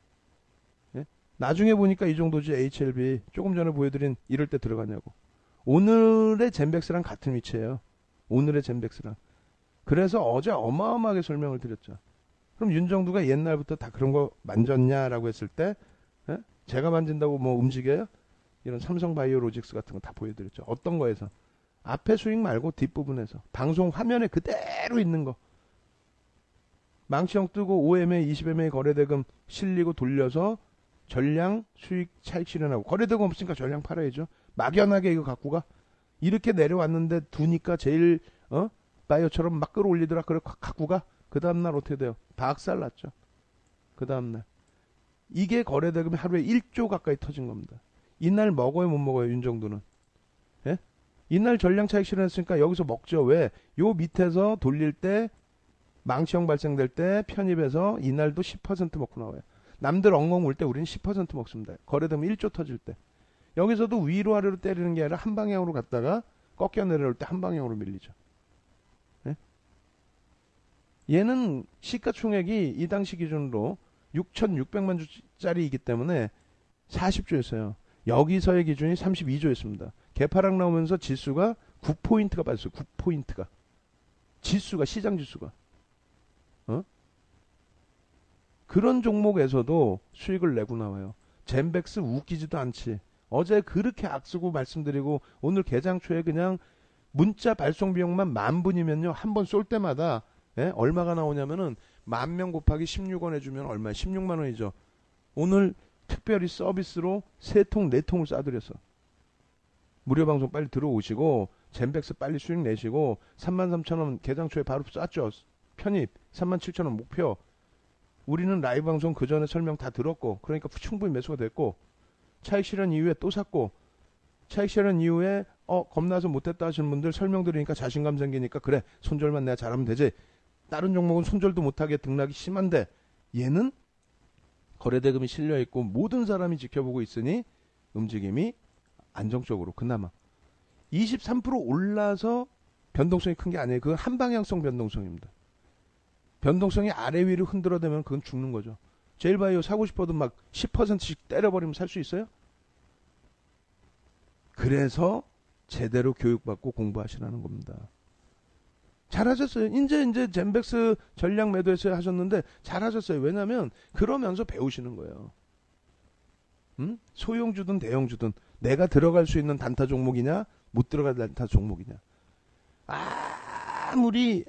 예? 나중에 보니까 이 정도지 HLB 조금 전에 보여드린 이럴 때 들어가냐고. 오늘의 젠백스랑 같은 위치예요. 오늘의 젠백스랑. 그래서 어제 어마어마하게 설명을 드렸죠. 그럼 윤정두가 옛날부터 다 그런 거 만졌냐라고 했을 때 제가 만진다고 뭐 움직여요? 이런 삼성바이오로직스 같은 거 다 보여드렸죠. 어떤 거에서? 앞에 수익 말고 뒷부분에서. 방송 화면에 그대로 있는 거. 망치형 뜨고 5MA, 20MA 거래대금 실리고 돌려서 전량 수익 차익 실현하고 거래대금 없으니까 전량 팔아야죠. 막연하게 이거 갖고 가. 이렇게 내려왔는데 두니까 제일 바이오처럼 막 끌어올리더라. 그래 갖고 가. 그 다음날 어떻게 돼요? 박살 났죠. 그 다음날. 이게 거래대금이 하루에 1조 가까이 터진 겁니다. 이날 먹어요 못 먹어요 윤정두는? 예? 이날 전량 차익 실현했으니까 여기서 먹죠. 왜? 요 밑에서 돌릴 때 망치형 발생될 때 편입해서 이날도 10% 먹고 나와요. 남들 엉엉 울 때 우리는 10% 먹습니다. 거래되면 1조 터질 때. 여기서도 위로 아래로 때리는 게 아니라 한 방향으로 갔다가 꺾여 내려올 때 한 방향으로 밀리죠. 예? 얘는 시가총액이 이 당시 기준으로 6,600만 주짜리이기 때문에 40조였어요. 여기서의 기준이 32조였습니다. 개파락 나오면서 지수가 9포인트가 빠졌어요. 9포인트가. 지수가, 시장 지수가. 그런 종목에서도 수익을 내고 나와요. 젠백스 웃기지도 않지. 어제 그렇게 악쓰고 말씀드리고 오늘 개장 초에 그냥 문자 발송 비용만 10,000분이면요. 한 번 쏠 때마다 얼마가 나오냐면은 10,000명 곱하기 16원 해주면 얼마야? 16만 원이죠. 오늘 특별히 서비스로 3통, 4통을 싸드렸어. 무료 방송 빨리 들어오시고 젠백스 빨리 수익 내시고 33,000원 개장 초에 바로 쐈죠. 편입 37,000원 목표. 우리는 라이브 방송 그 전에 설명 다 들었고 그러니까 충분히 매수가 됐고 차익 실현 이후에 또 샀고 차익 실현 이후에 겁나서 못했다 하시는 분들 설명 드리니까 자신감 생기니까 그래 손절만 내가 잘하면 되지. 다른 종목은 손절도 못하게 등락이 심한데 얘는 거래대금이 실려있고 모든 사람이 지켜보고 있으니 움직임이 안정적으로 그나마 23% 올라서 변동성이 큰 게 아니에요. 그건 한방향성 변동성입니다. 변동성이 아래 위로 흔들어대면 그건 죽는 거죠. 제일바이오 사고 싶어도 막 10%씩 때려버리면 살 수 있어요? 그래서 제대로 교육받고 공부하시라는 겁니다. 잘하셨어요. 이제 젠백스 전략 매도해서 하셨는데 잘하셨어요. 왜냐면 그러면서 배우시는 거예요. 소형주든 대형주든 내가 들어갈 수 있는 단타 종목이냐 못 들어갈 단타 종목이냐. 아무리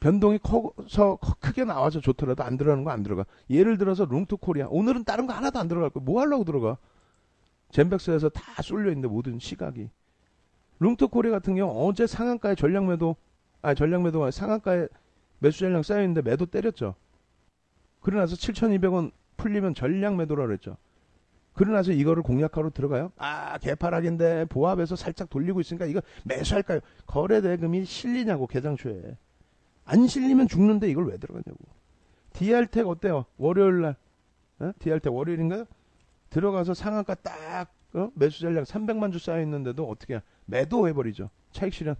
변동이 커서 크게 나와서 좋더라도 안 들어가는 거 안 들어가. 예를 들어서 룽투코리아 오늘은 다른 거 하나도 안 들어갈 거야. 뭐 하려고 들어가. 젠백스에서 다 쏠려 있는데 모든 시각이. 룽투코리아 같은 경우 어제 상한가에 전략매도가 상한가에 매수 전량 쌓여있는데 매도 때렸죠. 그러나서 7,200원 풀리면 전략 매도라 그랬죠. 그러나서 이거를 공략하러 들어가요? 개파락인데 보합에서 살짝 돌리고 있으니까 이거 매수할까요? 거래대금이 실리냐고 개장 초에. 안 실리면 죽는데 이걸 왜 들어가냐고. DR텍 어때요? 월요일날 DR텍 월요일인가요? 들어가서 상한가 딱 매수 전략 300만 주 쌓여있는데도 어떻게 매도해버리죠. 차익 실현.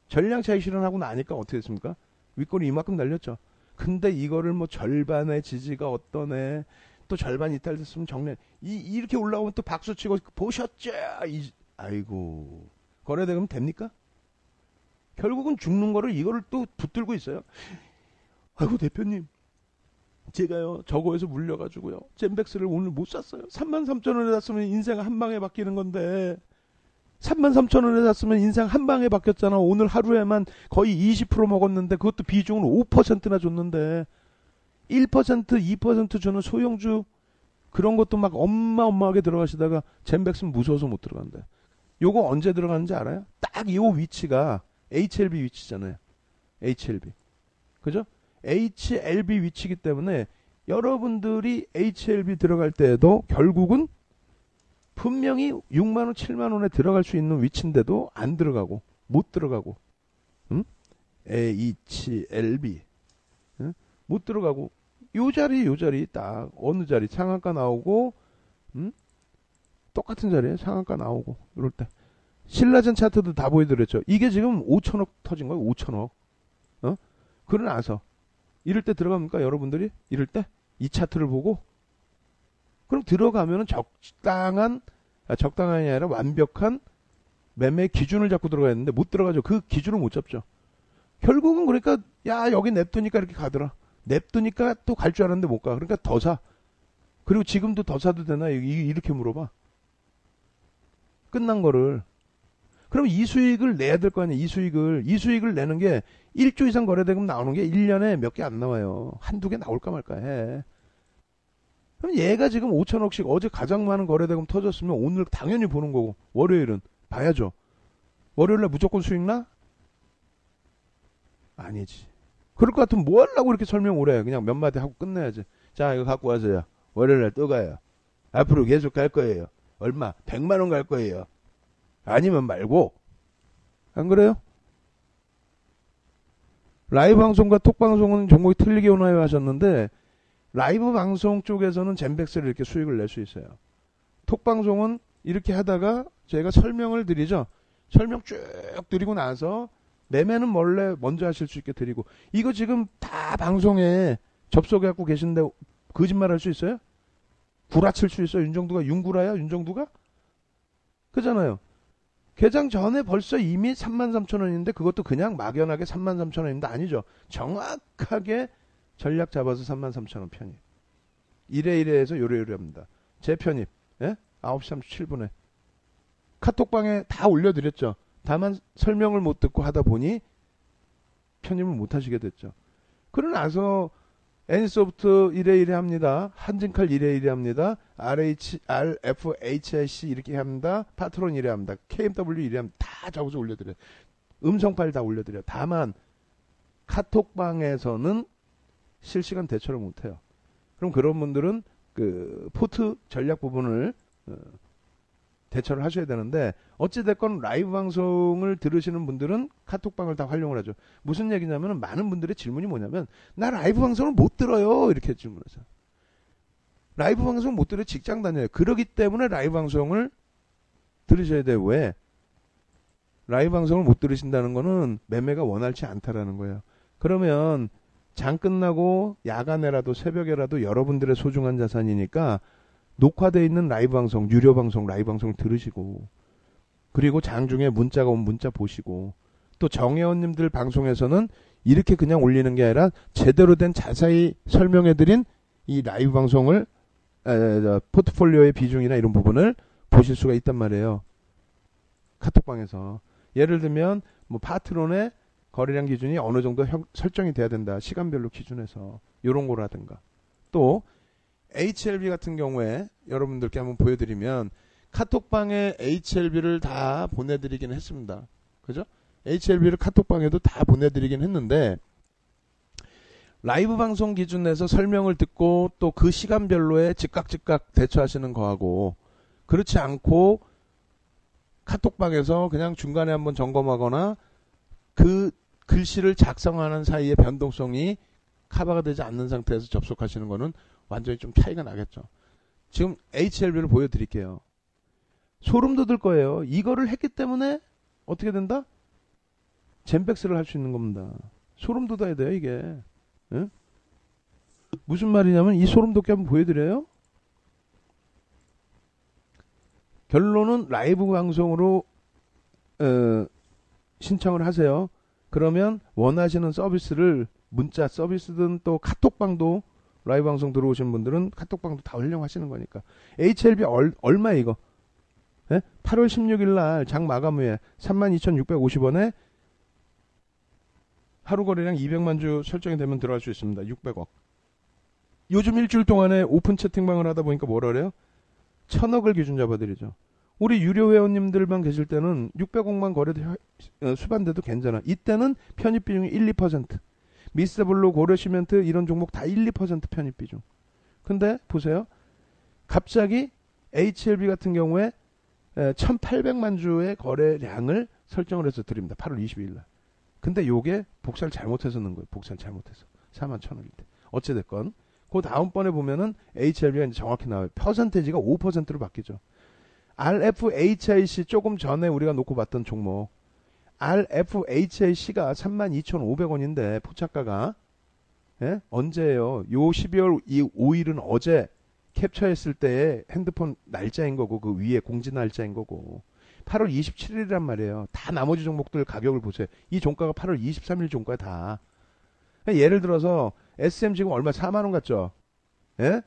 전량 차익 실현하고 나니까 어떻게 됐습니까? 윗골이 이만큼 날렸죠. 근데 이거를 뭐 절반의 지지가 어떠네. 또 절반 이탈됐으면 정리. 이렇게 올라오면 또 박수치고 보셨죠? 아이고. 거래대금 됩니까? 결국은 죽는 거를 이거를 또 붙들고 있어요. 아이고 대표님. 제가요 저거에서 물려가지고요. 젠백스를 오늘 못 샀어요. 33,000원에 샀으면 인생 한 방에 바뀌는 건데 33,000원에 샀으면 인생 한 방에 바뀌었잖아. 오늘 하루에만 거의 20% 먹었는데 그것도 비중을 5%나 줬는데 1%, 2% 주는 소형주 그런 것도 막 어마어마하게 들어가시다가 젠백스는 무서워서 못 들어간다. 요거 언제 들어가는지 알아요? 딱 요 위치가 HLB 위치잖아요. HLB. 그죠? HLB 위치이기 때문에 여러분들이 HLB 들어갈 때에도 결국은 분명히 6만원, 7만원에 들어갈 수 있는 위치인데도 안 들어가고 못 들어가고 HLB 못 들어가고 요 자리 딱 어느 자리 상한가 나오고 똑같은 자리에 상한가 나오고 이럴 때 신라젠 차트도 다 보여드렸죠. 이게 지금 5천억 터진 거예요. 5천억. 그러나서 이럴 때 들어갑니까 여러분들이? 이럴 때? 이 차트를 보고? 그럼 들어가면은 적당한이 아니라 완벽한 매매 기준을 잡고 들어가야 되는데 못 들어가죠. 그 기준을 못 잡죠. 결국은 그러니까 야 여기 냅두니까 이렇게 가더라. 냅두니까 또 갈 줄 알았는데 못 가. 그러니까 더 사. 그리고 지금도 더 사도 되나? 이렇게 물어봐. 끝난 거를. 그럼 이 수익을 내야 될 거 아니야. 이 수익을 내는 게 1조 이상 거래대금 나오는 게 1년에 몇 개 안 나와요. 한두 개 나올까 말까 해. 그럼 얘가 지금 5천억씩 어제 가장 많은 거래대금 터졌으면 오늘 당연히 보는 거고 월요일은 봐야죠. 월요일날 무조건 수익 나? 아니지. 그럴 것 같으면 뭐 하려고 이렇게 설명 오래 해. 그냥 몇 마디 하고 끝내야지. 자 이거 갖고 와서요. 월요일날 또 가요. 앞으로 계속 갈 거예요. 얼마? 100만 원 갈 거예요. 아니면 말고. 안 그래요? 라이브 방송과 톡 방송은 종목이 틀리게 오나요 하셨는데 라이브 방송 쪽에서는 젠백스를 이렇게 수익을 낼 수 있어요. 톡 방송은 이렇게 하다가 제가 설명을 드리죠. 설명 쭉 드리고 나서 매매는 원래 먼저 하실 수 있게 드리고 이거 지금 다 방송에 접속해갖고 계신데 거짓말 할 수 있어요? 구라칠 수 있어요? 윤정두가 윤구라야? 윤정두가? 그잖아요. 개장 전에 벌써 이미 33,000원인데 그것도 그냥 막연하게 33,000원인데 아니죠. 정확하게 전략 잡아서 33,000원 편입. 이래이래해서 요래요래합니다. 재편입. 예? 9시 37분에. 카톡방에 다 올려드렸죠. 다만 설명을 못 듣고 하다 보니 편입을 못 하시게 됐죠. 그러고 나서 N소프트 이래이래 합니다. 한진칼 이래이래 합니다. RFHIC 이렇게 합니다. 파트론 이래 합니다. KMW 이래 합니다. 다 적어서 올려드려요. 음성 파일 다 올려드려요. 다만 카톡방에서는 실시간 대처를 못해요. 그럼 그런 분들은 그 포트 전략 부분을 대처를 하셔야 되는데 어찌됐건 라이브 방송을 들으시는 분들은 카톡방을 다 활용을 하죠. 무슨 얘기냐면 많은 분들의 질문이 뭐냐면 나 라이브 방송을 못 들어요. 이렇게 질문하세요. 라이브 방송 못 들어요. 직장 다녀요. 그러기 때문에 라이브 방송을 들으셔야 돼요. 왜? 라이브 방송을 못 들으신다는 거는 매매가 원활치 않다라는 거예요. 그러면 장 끝나고 야간에라도 새벽에라도 여러분들의 소중한 자산이니까 녹화되어 있는 라이브 방송, 유료 방송, 라이브 방송을 들으시고 그리고 장중에 문자가 온 문자 보시고 또 정혜원님들 방송에서는 이렇게 그냥 올리는 게 아니라 제대로 된 자세히 설명해드린 이 라이브 방송을 포트폴리오의 비중이나 이런 부분을 보실 수가 있단 말이에요. 카톡방에서. 예를 들면 뭐 파트론의 거래량 기준이 어느 정도 설정이 돼야 된다. 시간별로 기준해서 이런 거라든가 또 HLB 같은 경우에 여러분들께 한번 보여드리면 카톡방에 HLB를 다 보내드리긴 했습니다. 그죠? HLB를 카톡방에도 다 보내드리긴 했는데 라이브 방송 기준에서 설명을 듣고 또 그 시간별로에 즉각 대처하시는 거하고 그렇지 않고 카톡방에서 그냥 중간에 한번 점검하거나 그 글씨를 작성하는 사이에 변동성이 커버가 되지 않는 상태에서 접속하시는 거는 완전히 좀 차이가 나겠죠. 지금 HLB를 보여드릴게요. 소름 돋을 거예요. 이거를 했기 때문에 어떻게 된다? 젠백스를 할 수 있는 겁니다. 소름 돋아야 돼요, 이게. 응? 무슨 말이냐면 이 소름 돋게 한번 보여드려요. 결론은 라이브 방송으로 신청을 하세요. 그러면 원하시는 서비스를 문자 서비스든 또 카톡방도 라이브 방송 들어오신 분들은 카톡방도 다 활용하시는 거니까. HLB 얼마 이거? 예? 8월 16일 날 장 마감 후에 32,650원에 하루 거래량 200만 주 설정이 되면 들어갈 수 있습니다. 600억. 요즘 일주일 동안에 오픈 채팅방을 하다 보니까 뭐라 그래요? 1000억을 기준 잡아드리죠. 우리 유료 회원님들만 계실 때는 600억만 거래도 수반돼도 괜찮아. 이때는 편입 비중이 1, 2%. 미스블루, 고려시멘트 이런 종목 다 1, 2% 편입 비중. 근데 보세요. 갑자기 HLB 같은 경우에 1800만 주의 거래량을 설정을 해서 드립니다. 8월 22일 날. 근데 요게 복사를 잘못해서 넣은 거예요. 복사를 잘못해서. 41,000원일 때. 어찌됐건. 그 다음번에 보면은 HLB가 이제 정확히 나와요. 퍼센테이지가 5%로 바뀌죠. RFHIC 조금 전에 우리가 놓고 봤던 종목. RFHIC가 32,500원인데 포착가가 예? 언제예요? 요 12월 5일은 어제 캡처했을 때의 핸드폰 날짜인 거고 그 위에 공지 날짜인 거고 8월 27일이란 말이에요. 다 나머지 종목들 가격을 보세요. 이 종가가 8월 23일 종가에 다. 예를 들어서 SM 지금 얼마 4만 원 같죠? 예?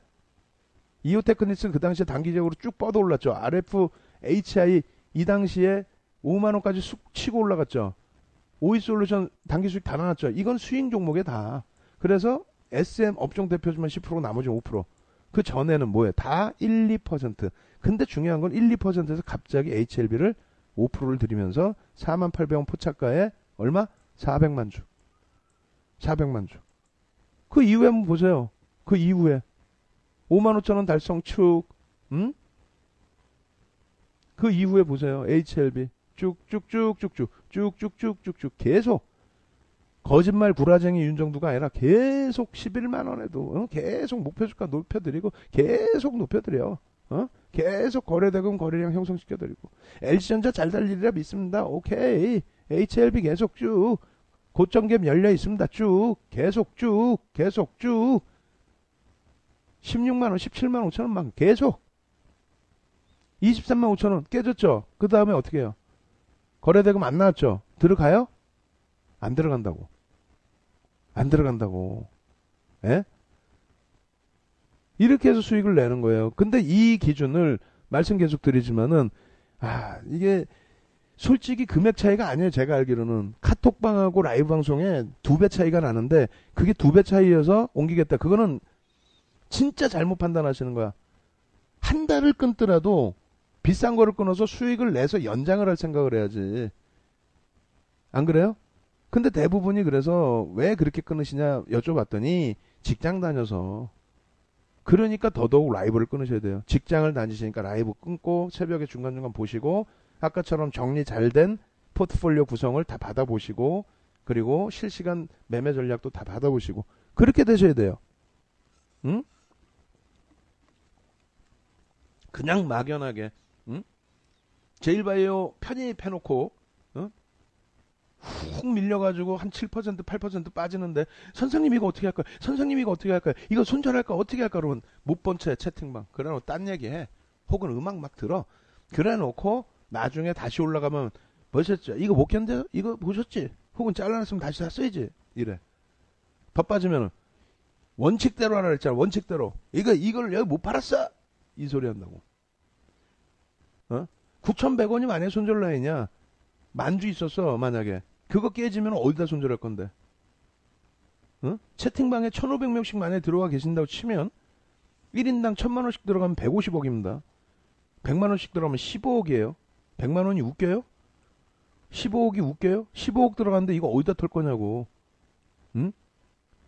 이오테크닉스는 그 당시에 단기적으로 쭉 뻗어 올랐죠. RFHI 이 당시에 5만 원까지 쑥 치고 올라갔죠. 오이솔루션 단기 수익 다 나왔죠. 이건 수익 종목에 다. 그래서 SM 업종 대표주만 10% 나머지는 5%. 그 전에는 뭐예요? 다 1, 2%. 근데 중요한 건 1, 2%에서 갑자기 HLB를 5%를 들이면서 48,000원 포착가에 얼마? 400만 주. 400만 주. 그 이후에 한번 보세요. 그 이후에 55,000원 달성 축. 그 이후에 보세요. HLB 쭉쭉쭉쭉쭉 계속 거짓말 구라쟁이 윤정두가 아니라 계속 11만 원에도 계속 목표주가 높여드리고 계속 높여드려요. 계속 거래대금 거래량 형성시켜드리고 LG전자 잘 달리리라 믿습니다. 오케이. HLB 계속 쭉 고점갭 열려 있습니다. 쭉 계속 쭉 16만 원 17만 5천 원만 계속 23만 5천 원 깨졌죠. 그 다음에 어떻게 해요? 거래대금 안 나왔죠. 들어가요? 안 들어간다고. 안 들어간다고. 예? 이렇게 해서 수익을 내는 거예요. 근데 이 기준을 말씀 계속 드리지만은 이게 솔직히 금액 차이가 아니에요. 제가 알기로는 카톡방하고 라이브 방송에 2배 차이가 나는데 그게 2배 차이여서 옮기겠다. 그거는 진짜 잘못 판단하시는 거야. 한 달을 끊더라도 비싼 거를 끊어서 수익을 내서 연장을 할 생각을 해야지. 안 그래요? 근데 대부분이 그래서 왜 그렇게 끊으시냐 여쭤봤더니 직장 다녀서. 그러니까 더더욱 라이브를 끊으셔야 돼요. 직장을 다니시니까 라이브 끊고 새벽에 중간중간 보시고 아까처럼 정리 잘 된 포트폴리오 구성을 다 받아보시고 그리고 실시간 매매 전략도 다 받아보시고 그렇게 되셔야 돼요. 응? 그냥 막연하게 제일바이오 편입해놓고 훅 밀려가지고 한 7%, 8% 빠지는데 선생님 이거 어떻게 할까요? 선생님 이거 어떻게 할까요? 이거 손절할까? 어떻게 할까? 그러면 못 본 채 채팅방 그래놓고 딴 얘기해. 혹은 음악 막 들어. 그래놓고 나중에 다시 올라가면 보셨죠? 이거 못 견뎌요? 이거 보셨지? 혹은 잘라냈으면 다시 샀어야지. 이래. 더 빠지면은 원칙대로 하라 그랬잖아. 원칙대로. 이걸 여기 못 팔았어. 이 소리 한다고. 9,100원이 만약에 손절 라인이야. 만주 있었어 만약에. 그거 깨지면 어디다 손절할 건데? 채팅방에 1,500명씩 만약에 들어와 계신다고 치면 1인당 1,000만원씩 들어가면 150억입니다. 100만원씩 들어가면 15억이에요. 100만원이 웃겨요? 15억이 웃겨요? 15억 들어갔는데 이거 어디다 털 거냐고. 응?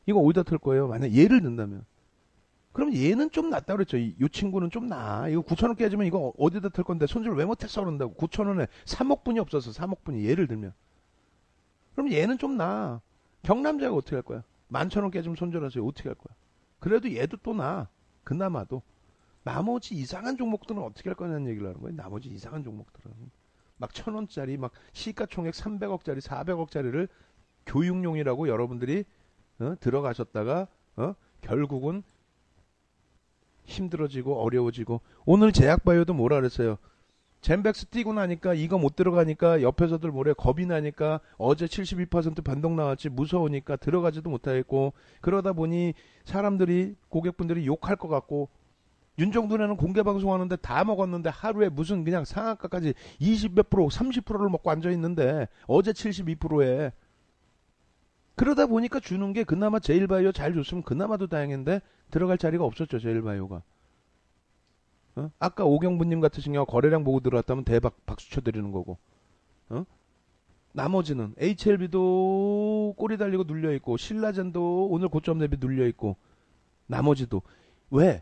이거 어디다 털 거예요? 만약 예를 든다면. 그럼 얘는 좀 낫다 그랬죠. 이 친구는 좀 나아. 이거 9천원 깨지면 이거 어디다 털 건데 손절 왜 못했어 그런다고. 9천원에 3억분이 없어서 3억분이 예를 들면. 그럼 얘는 좀 나아. 경남자가 어떻게 할 거야? 11,000원 깨지면 손절하세요. 어떻게 할 거야? 그래도 얘도 또 나아. 그나마도. 나머지 이상한 종목들은 어떻게 할 거냐는 얘기를 하는 거예요. 나머지 이상한 종목들은. 막 1,000원짜리 막 시가총액 300억짜리 400억짜리를 교육용이라고 여러분들이 들어가셨다가 결국은 힘들어지고 어려워지고. 오늘 제약바이오도 뭐라 그랬어요? 젠백스 뛰고 나니까 이거 못 들어가니까 옆에서들 뭐래 겁이 나니까 어제 72% 변동 나왔지 무서우니까 들어가지도 못하겠고 그러다 보니 사람들이 고객분들이 욕할 것 같고 윤정두네는 공개방송하는데 다 먹었는데 하루에 무슨 그냥 상한가까지 20몇 프로 30%를 먹고 앉아있는데 어제 72%에 그러다 보니까 주는 게 그나마 제일바이오 잘 줬으면 그나마도 다행인데 들어갈 자리가 없었죠. 제일바이오가. 아까 오경부님 같으신 경우 거래량 보고 들어왔다면 대박 박수 쳐드리는 거고. 나머지는 HLB도 꼬리 달리고 눌려있고 신라젠도 오늘 고점 대비 눌려있고 나머지도. 왜?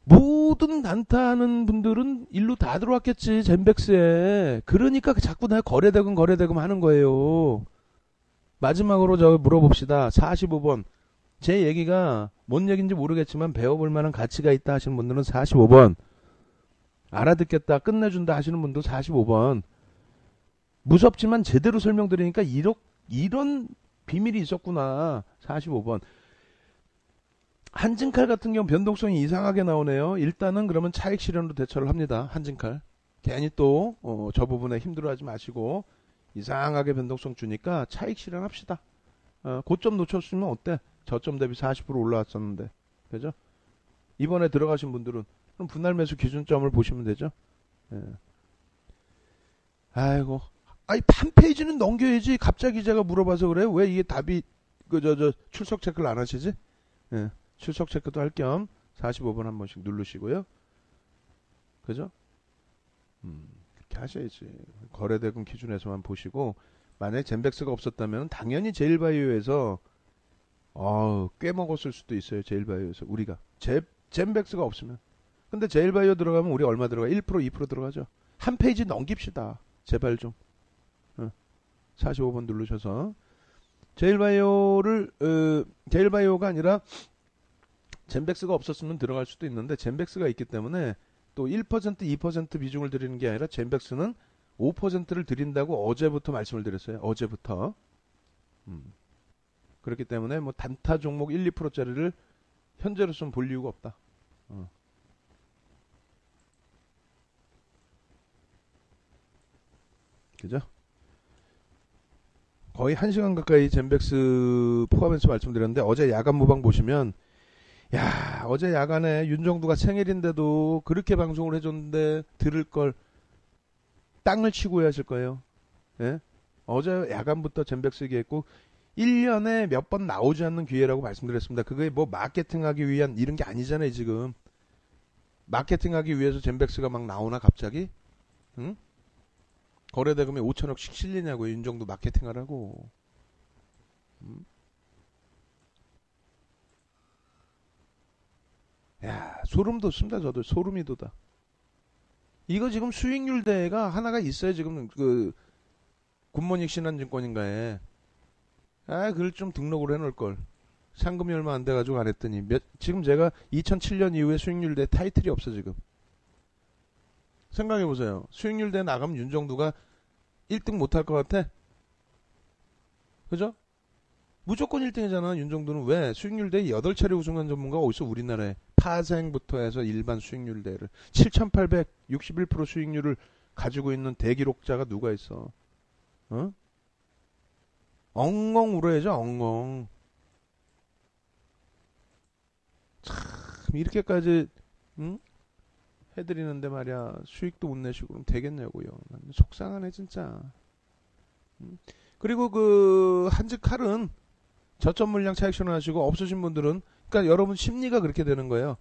모든 단타하는 분들은 일로 다 들어왔겠지. 젠백스에. 그러니까 자꾸 나 거래대금 하는 거예요. 마지막으로 저 물어봅시다. 45번. 제 얘기가 뭔 얘기인지 모르겠지만 배워볼 만한 가치가 있다 하시는 분들은 45번. 알아듣겠다 끝내준다 하시는 분도 45번. 무섭지만 제대로 설명드리니까 이런 비밀이 있었구나. 45번. 한진칼 같은 경우 변동성이 이상하게 나오네요. 일단은 그러면 차익 실현으로 대처를 합니다. 한진칼. 괜히 또 저 부분에 힘들어하지 마시고 이상하게 변동성 주니까 차익 실현합시다. 고점 놓쳤으면 어때? 저점 대비 40% 올라왔었는데. 그죠? 이번에 들어가신 분들은 그럼 분할 매수 기준점을 보시면 되죠. 예. 아이고. 아니 한 페이지는 넘겨야지. 갑자기 제가 물어봐서 그래요. 왜 이게 답이 출석 체크를 안 하시지? 예. 출석 체크도 할 겸 45번 한 번씩 누르시고요. 그죠? 그렇게 하셔야지. 거래대금 기준에서만 보시고 만약에 젠백스가 없었다면 당연히 제일바이오에서 꽤 먹었을 수도 있어요. 제일바이오에서 우리가 젠백스가 없으면. 근데 제일바이오 들어가면 우리 얼마 들어가? 1% 2% 들어가죠. 한 페이지 넘깁시다. 제발 좀. 45번 누르셔서 제일바이오가 아니라 젠백스가 없었으면 들어갈 수도 있는데 젠백스가 있기 때문에 또 1% 2% 비중을 드리는 게 아니라 젠백스는 5%를 드린다고 어제부터 말씀을 드렸어요. 어제부터. 그렇기 때문에 뭐 단타 종목 1, 2%짜리를 현재로서는 볼 이유가 없다. 아시죠? 거의 1시간 가까이 젠백스 포함해서 말씀드렸는데 어제 야간 모방 보시면 야 어제 야간에 윤정두가 생일인데도 그렇게 방송을 해줬는데 들을 걸 땅을 치고 해야 하실 거예요. 예? 어제 야간부터 젠백스 얘기했고 1년에 몇 번 나오지 않는 기회라고 말씀드렸습니다. 그게 뭐 마케팅하기 위한 이런 게 아니잖아요. 지금 마케팅하기 위해서 젠백스가 막 나오나 갑자기? 응? 거래대금에 5천억씩 실리냐고 윤정도 마케팅하라고. 야 소름 돋습니다. 저도 소름이 돋아. 이거 지금 수익률 대회가 하나가 있어요. 지금 그 굿모닝 신한증권인가에 그걸 좀 등록을 해놓을 걸. 상금이 얼마 안 돼가지고 안 했더니 지금 제가 2007년 이후에 수익률 대 타이틀이 없어 지금. 생각해보세요. 수익률 대 나가면 윤정두가 1등 못할 것 같아? 그죠? 무조건 1등이잖아. 윤정두는 왜? 수익률 대 8차례 우승한 전문가가 어디서 우리나라에 파생부터 해서 일반 수익률 대를 7,861% 수익률을 가지고 있는 대기록자가 누가 있어? 어? 엉엉 울어야죠. 엉엉. 참 이렇게까지 응? 해드리는데 말이야 수익도 못 내시고 그럼 되겠냐고요. 속상하네 진짜. 그리고 그 한즉 칼은 저점 물량 차익 실현하시고 없으신 분들은 그러니까 여러분 심리가 그렇게 되는 거예요.